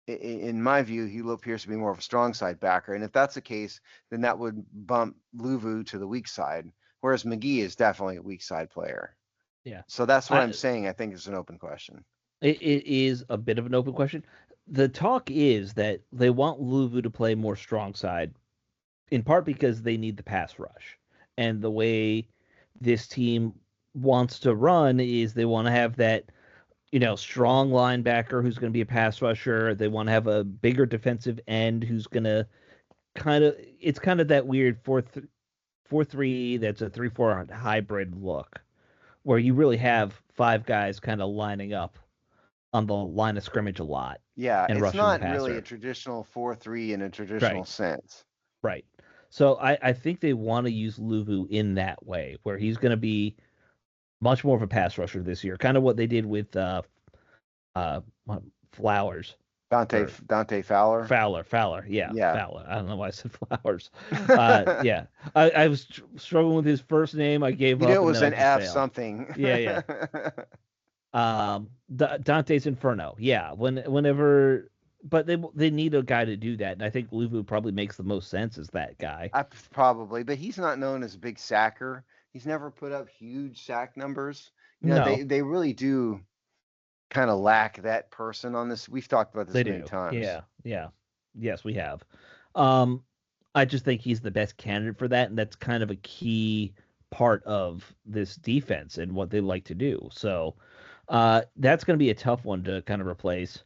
in my view, he appears to be more of a strong side backer. And if that's the case, then that would bump Luvu to the weak side, whereas McGee is definitely a weak side player. Yeah. So that's what I'm I, saying. I think it's an open question. it is a bit of an open question. The talk is that they want Luvu to play more strong side, in part because they need the pass rush. And the way this team wants to run is they want to have that, strong linebacker who's going to be a pass rusher. They want to have a bigger defensive end who's going to it's kind of that weird 4-3 that's a 3-4 hybrid look where you really have 5 guys kind of lining up on the line of scrimmage a lot Yeah, and it's rushing the not really a passer. traditional 4-3 in a traditional Right, sense. right. So I think they want to use Luvu in that way, where he's going to be much more of a pass rusher this year, kind of what they did with uh Flowers or Dante Fowler. Fowler, yeah, Yeah. Fowler. I don't know why I said Flowers. Yeah, I was struggling with his first name. I gave You knew up, it and was then I an just F failed. something. Yeah, yeah. Dante's Inferno. Yeah, whenever, but they need a guy to do that, and I think Luvu probably makes the most sense as that guy. Probably, but he's not known as a big sacker. He's never put up huge sack numbers. No, They really do kind of lack that person on this. We've talked about they this many do. times. Yeah, yeah. Yes, we have. Um, I just think he's the best candidate for that, and that's kind of a key part of this defense and what they like to do. So, that's going to be a tough one to kind of replace.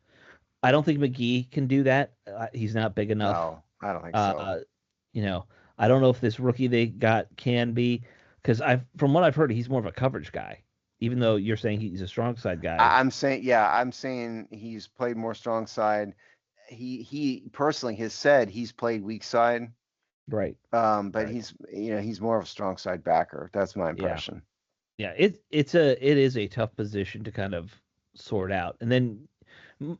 I don't think McGee can do that. He's not big enough. No, I don't think so. Uh, you know, I don't know if this rookie they got can be, because from what I've heard, he's more of a coverage guy. Even though you're saying he's a strong side guy, I'm saying he's played more strong side. He personally has said he's played weak side. right? But Right. he's more of a strong side backer. That's my Yeah, impression. yeah. It is a tough position to kind of sort out, and then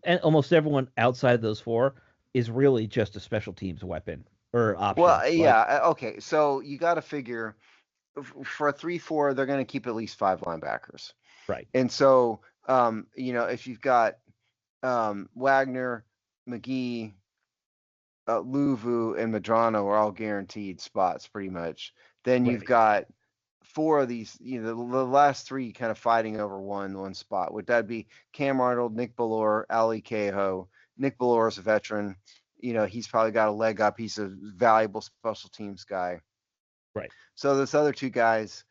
and almost everyone outside of those 4 is really just a special teams weapon or option. Well, Like, yeah, okay. So you got to figure for a 3-4, they're going to keep at least 5 linebackers. right, And so, if you've got Wagner, McGee, Luvu, and Madrano are all guaranteed spots pretty much. Then you've right, got 4 of these, the last 3 kind of fighting over one spot. Would that be Cam Arnold, Nick Ballore, Ali Cahoe? Nick Ballore is a veteran. He's probably got a leg up. He's a valuable special teams guy. right. So those other 2 guys,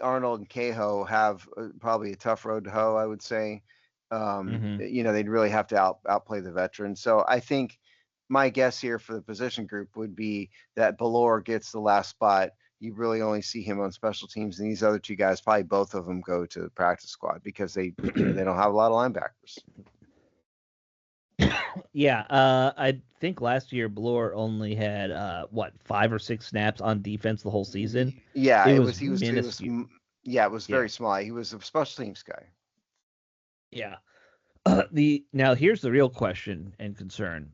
Arnold and Cahoe, have probably a tough road to hoe, I would say. Hmm. They'd really have to outplay the veterans. So I think my guess here for the position group would be that Ballore gets the last spot. You really only see him on special teams, and these other 2 guys, probably both of them, go to the practice squad because they don't have a lot of linebackers. Yeah, I think last year Bloor only had 5 or 6 snaps on defense the whole season. Yeah, It it was was minuscule. yeah, it was Yeah, very small. He was a special teams guy. yeah. The Now here's the real question and concern.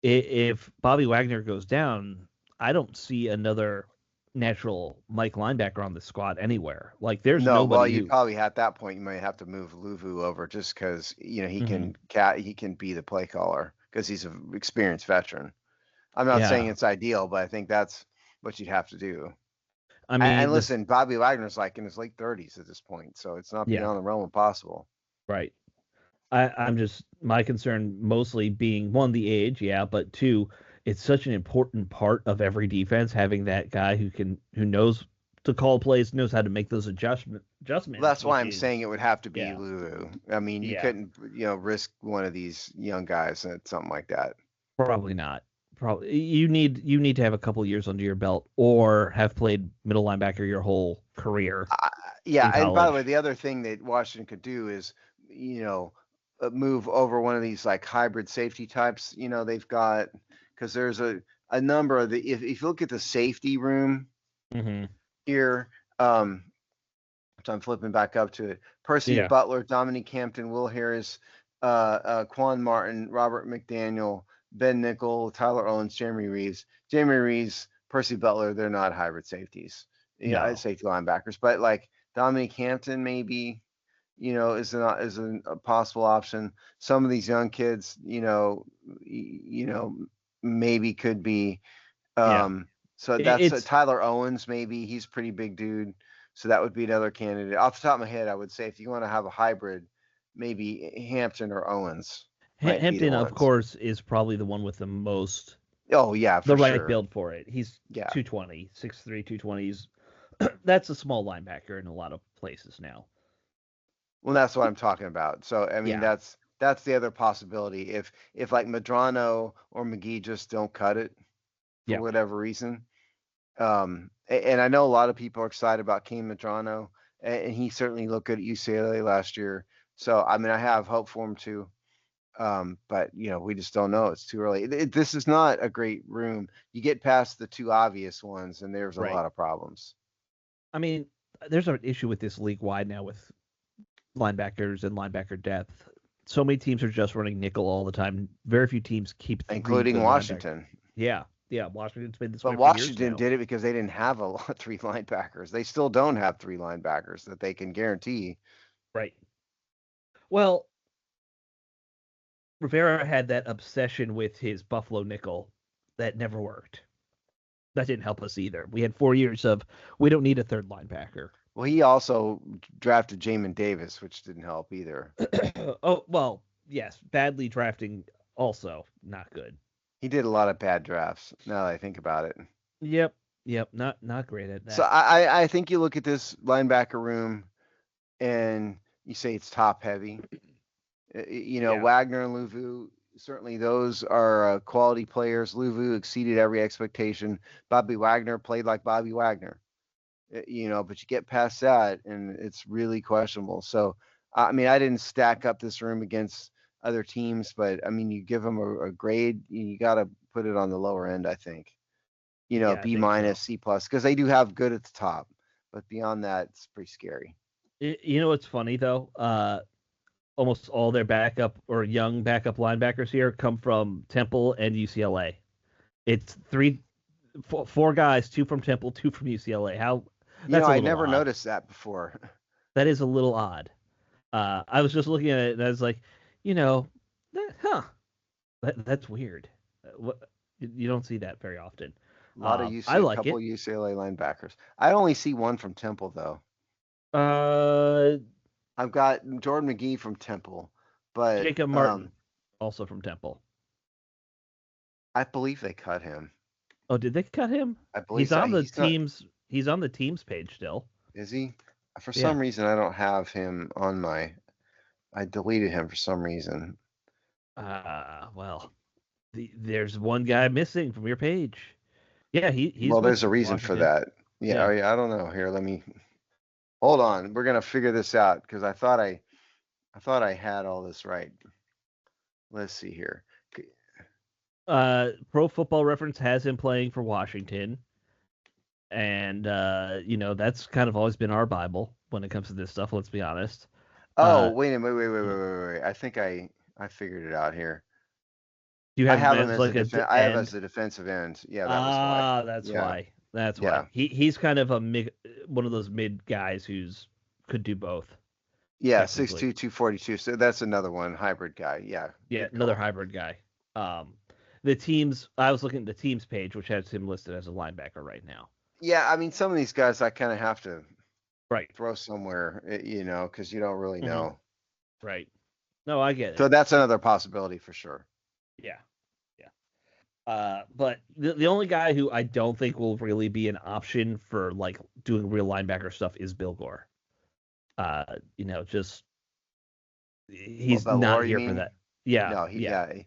If Bobby Wagner goes down, I don't see another natural Mike linebacker on the squad anywhere. Like, there's No, well, nobody you'd who. probably at that point you might have to move Luvu over just because Mhm. he can be the play caller because he's an experienced veteran. I'm not saying Yeah, it's ideal, but I think that's what you'd have to do. I And mean this. listen, Bobby Wagner's like in his late 30s at this point, so it's not Yeah, beyond the realm of possible. Right. I'm just my concern mostly being one, the age, yeah, but two, it's such an important part of every defense having that guy who knows to call plays, knows how to make those Well, adjustments, that's why which I'm saying is it would have to be yeah, Lulu. I mean, you yeah, couldn't, risk one of these young guys at something like that. probably not. Probably you need to have a couple years under your belt or have played middle linebacker your whole career I, yeah, in and by the way, college. the other thing that Washington could do is, move over one of these like hybrid safety types. They've got because there's a number of the if you look at the safety room Hmm. here, so I'm flipping back up to it. Percy Yeah, Butler, Dominique Hampton, Will Harris, Quan Martin, Robert McDaniel, Ben Nickel, Tyler Owens, Jeremy Reeves. Jeremy Reeves, Percy Butler, they're not hybrid safeties. Yeah, no, safety linebackers. But like Dominique Hampton, maybe, is a possible option. Some of these young kids, maybe could be. yeah. So that's It's Tyler Owens, maybe he's a pretty big dude. So that would be another candidate. Off the top of my head, I would say if you want to have a hybrid, maybe Hampton or Owens might be the Hampton, of ones. course, is probably the one with the most Oh yeah, the for right sure. build for it. He's Yeah. 220, 6'3", 220s. That's a small linebacker in a lot of places now. Well, that's what I'm talking about. So I mean, Yeah. that's the other possibility. If like Madrano or McGee just don't cut it for Yeah. whatever reason, and I know a lot of people are excited about Kane Madrano, and he certainly looked good at UCLA last year. So I mean, I have hope for him too. But we just don't know. It's too early. This is not a great room. You get past the two obvious ones, and there's a Right. lot of problems. I mean, there's an issue with this league wide now with linebackers and linebacker depth. So many teams are just running nickel all the time. Very few teams keep three Including good linebackers. Washington. Yeah. Yeah. Washington's been this But way for years Washington now. did it because they didn't have a lot three linebackers. They still don't have three linebackers that they can guarantee. Right. Well, Rivera had that obsession with his Buffalo nickel that never worked. That didn't help us either. We had 4 years of we don't need a third linebacker. Well, he also drafted Jamin Davis, which didn't help either. Oh well, yes, badly drafting also not good. He did a lot of bad drafts. Now that I think about it. Yep, yep, not great at So that. I think you look at this linebacker room and you say it's top heavy. Yeah, Wagner and Louvu, certainly those are quality players. Louvu exceeded every expectation. Bobby Wagner played like Bobby Wagner. But you get past that and it's really questionable. So, I mean, I didn't stack up this room against other teams, but I mean, you give them a grade, you got to put it on the lower end, I think. yeah, I B think minus, so. C plus, because they do have good at the top, but beyond that, it's pretty scary. You know what's funny though? Almost all their backup or young backup linebackers here come from Temple and UCLA. It's four guys, two from Temple, two from UCLA. How that's a I little never odd. noticed that before. That is a little odd. I was just looking at it and I was like, you know, huh? That's weird. What you don't see that very often. A lot of I UC, like couple it. UCLA linebackers. I only see one from Temple though. Uh, I've got Jordan McGee from Temple, but Jacob Martin, also from Temple. I believe they cut him. Oh, did they cut him? I believe He's so. on the He's not. teams. He's on the teams page still. Is he? For Yeah. some reason, I don't have him on my. I deleted him for some reason. Well, there's one guy missing from your page. Yeah, he's Well, there's with a reason for Washington. that. Yeah, Yeah. I don't know. Here, let me hold on. We're gonna figure this out because I thought I had all this right. Let's see here. Pro Football Reference has him playing for Washington, and that's kind of always been our bible when it comes to this stuff. Let's be honest. Oh, Uh, wait a minute. Wait, wait, wait, yeah. wait, wait, wait. I think I figured it out here. Do you I have him have him as as a like I have end? as a defensive end. Yeah, that was why. That's Yeah, why. That's yeah, why. He's kind of one of those mid guys who's could do both yeah. Six technically. two 242. So that's another one. Hybrid guy. Yeah, Yeah, good another call. hybrid guy. Um, the teams. I was looking at the teams page, which has him listed as a linebacker right now. Yeah, I mean, some of these guys I kind of have to Right. throw somewhere, because you don't really Hmm. know. Right. No, I get it. So that's another possibility for sure. Yeah. But the only guy who I don't think will really be an option for like doing real linebacker stuff is Bill Gore. Just What, he's not Belor, you here for mean? that. Yeah, No, yeah. yeah.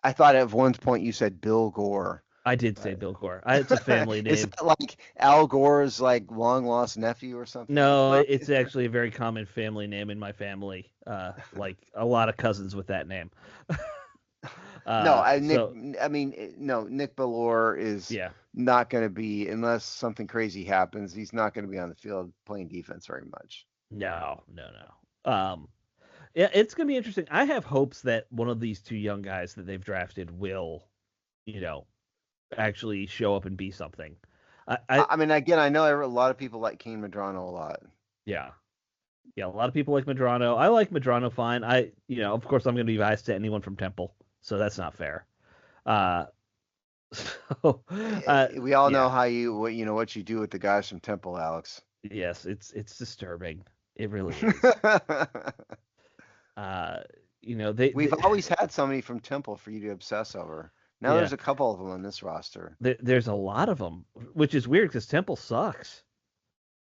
I thought at one point you said Bill Gore. I did say Bill Gore. It's a family Is name. that like Al Gore's like long lost nephew or something? No, it's actually a very common family name in my family. Like a lot of cousins with that name. No, Nick. So I mean, no. Nick Bellore is yeah, not going to be unless something crazy happens. He's not going to be on the field playing defense very much. no. Yeah, it's gonna be interesting. I have hopes that one of these two young guys that they've drafted will, you know, actually show up and be something. I I mean, again, I know a lot of people like Kane Madrano a lot. yeah, yeah. A lot of people like Madrano. I like Madrano fine. Of course, I'm gonna be biased to anyone from Temple, so that's not fair. Uh, so, We all know yeah, how what you do with the guys from Temple, Alex. yes, it's disturbing. It really is. Uh, We've always had somebody from Temple for you to obsess over. Now yeah, there's a couple of them on this roster. there's a lot of them, which is weird because Temple sucks.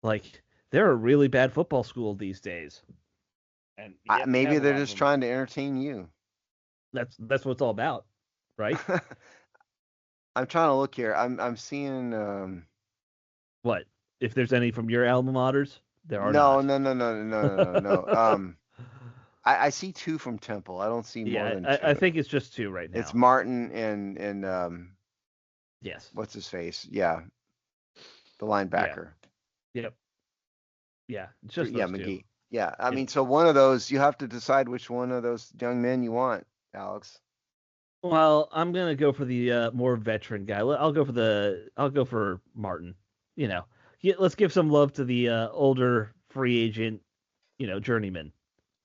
Like they're a really bad football school these days, and yet we Maybe have a they're lot of just them. trying to entertain you. That's what it's all about, right? I'm trying to look here. I'm seeing. What if there's any from your alma maters? There are No, not. no, no, no, no, no, no, no. I see two from Temple. I don't see more Yeah, than I two. think it's just two right It's now. Martin and Yes. what's his face? Yeah, the Yeah. linebacker. Yep. Yeah. It's just Yeah, those two. McGee. Yeah, I And mean, so one of those you have to decide which one of those young men you want, Alex. well, I'm gonna go for the more veteran guy. I'll go for Martin. Let's give some love to the older free agent, journeyman.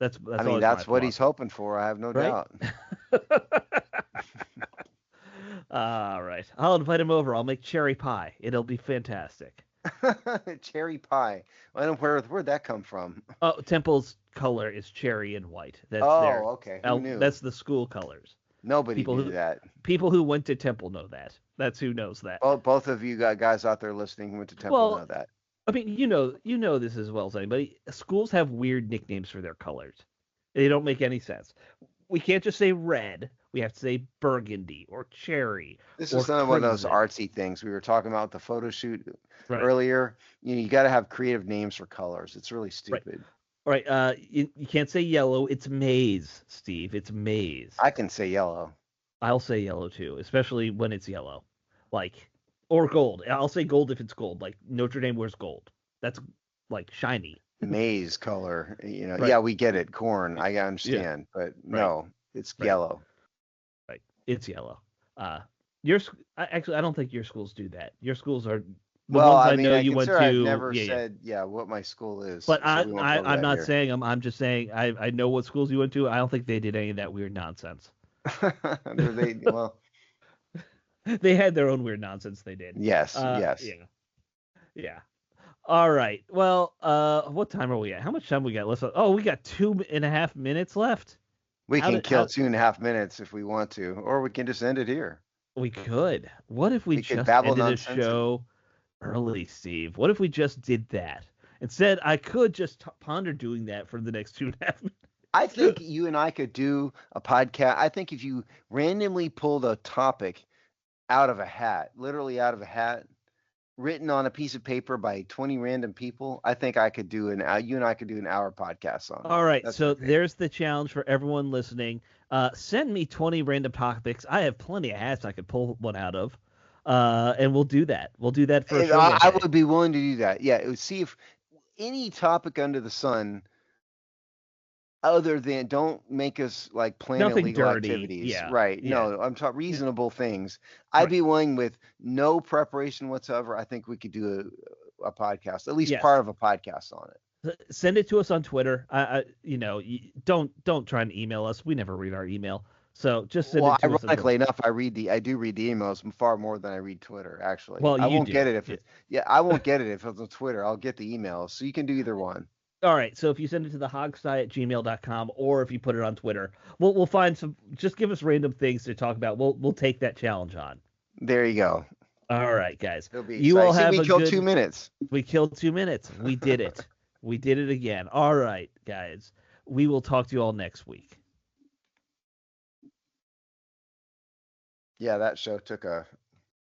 I That's mean, always my that's what he's philosophy, hoping for. I have no right? doubt. All right, I'll invite him over. I'll make cherry pie. It'll be fantastic. Cherry pie. Where'd that come from? Oh, Temple's color is cherry and white. Oh, okay. Who knew? That's the school colors. Nobody People knew who that. people who went to Temple know that. That's who knows that. Both of you guys out there listening who went to Temple Well, know that. I mean, you know this as well as anybody. Schools have weird nicknames for their colors. They don't make any sense. We can't just say red. We have to say burgundy or cherry This or is not one of those crimson. artsy things we were talking about with the photo shoot Right. earlier. You got to have creative names for colors. It's really Right. stupid. All right. You can't say yellow. It's maize, Steve. It's maize. I can say yellow. I'll say yellow too, especially when it's yellow. Like, or gold. I'll say gold if it's gold. Like Notre Dame wears gold. That's like shiny. Maize color. Right. Yeah, we get it. Corn. I Yeah. understand, but Right. no, it's Right. yellow. Right. It's yellow. Actually, I don't think your schools do that. Your schools are the Well, ones I I mean, know I you went consider I've to. never Yeah, yeah. said what my school is, But so we won't go over I'm that not here. saying I'm just saying I know what schools you went to. I don't think they did any of that weird nonsense. Well, They had their own weird nonsense. They did. yes, yes. Yeah, yeah. All right. Well, what time are we at? How much time we got? We got 2.5 minutes left. We How can did kill how 2.5 minutes if we want to, or we can just end it here. we could? What if we We could just babble ended the nonsense. show early, Steve? What if we just did that? Instead, I could just ponder doing that for the next 2.5 minutes. I think you and I could do a podcast. I think if you randomly pulled a topic out of a hat, literally out of a hat, written on a piece of paper by 20 random people, I think I could do you and I could do an hour podcast on it. All right, That's so my thing. there's the challenge for everyone listening. Send me 20 random topics. I have plenty of hats I could pull one out of, and we'll do that. We'll do that for a And show one I day. would be willing to do that. Yeah, it would see if any topic under the sun, other than don't make us like plan Nothing illegal dirty. activities. Yeah, Right. yeah. No, I'm talking reasonable things. I'd Right. be willing with no preparation whatsoever. I think we could do a podcast, at least Yes. part of a podcast on it. Send it to us on Twitter. Don't try and email us. We never read our email. So just send Well, it to us. ironically enough, I do read the emails far more than I read Twitter. Actually, Well, I you won't do. get it if it's I won't get it if it's on Twitter. I'll get the emails. So you can do either one. All right, so if you send it to the hogsty@gmail.com, or if you put it on Twitter, we'll find some. Just give us random things to talk about. We'll take that challenge on. There you go. All right, guys. It'll be You all exciting. See, have we a killed good. 2 minutes. We killed 2 minutes. We did it. We did it again. All right, guys. We will talk to you all next week. Yeah, that show took a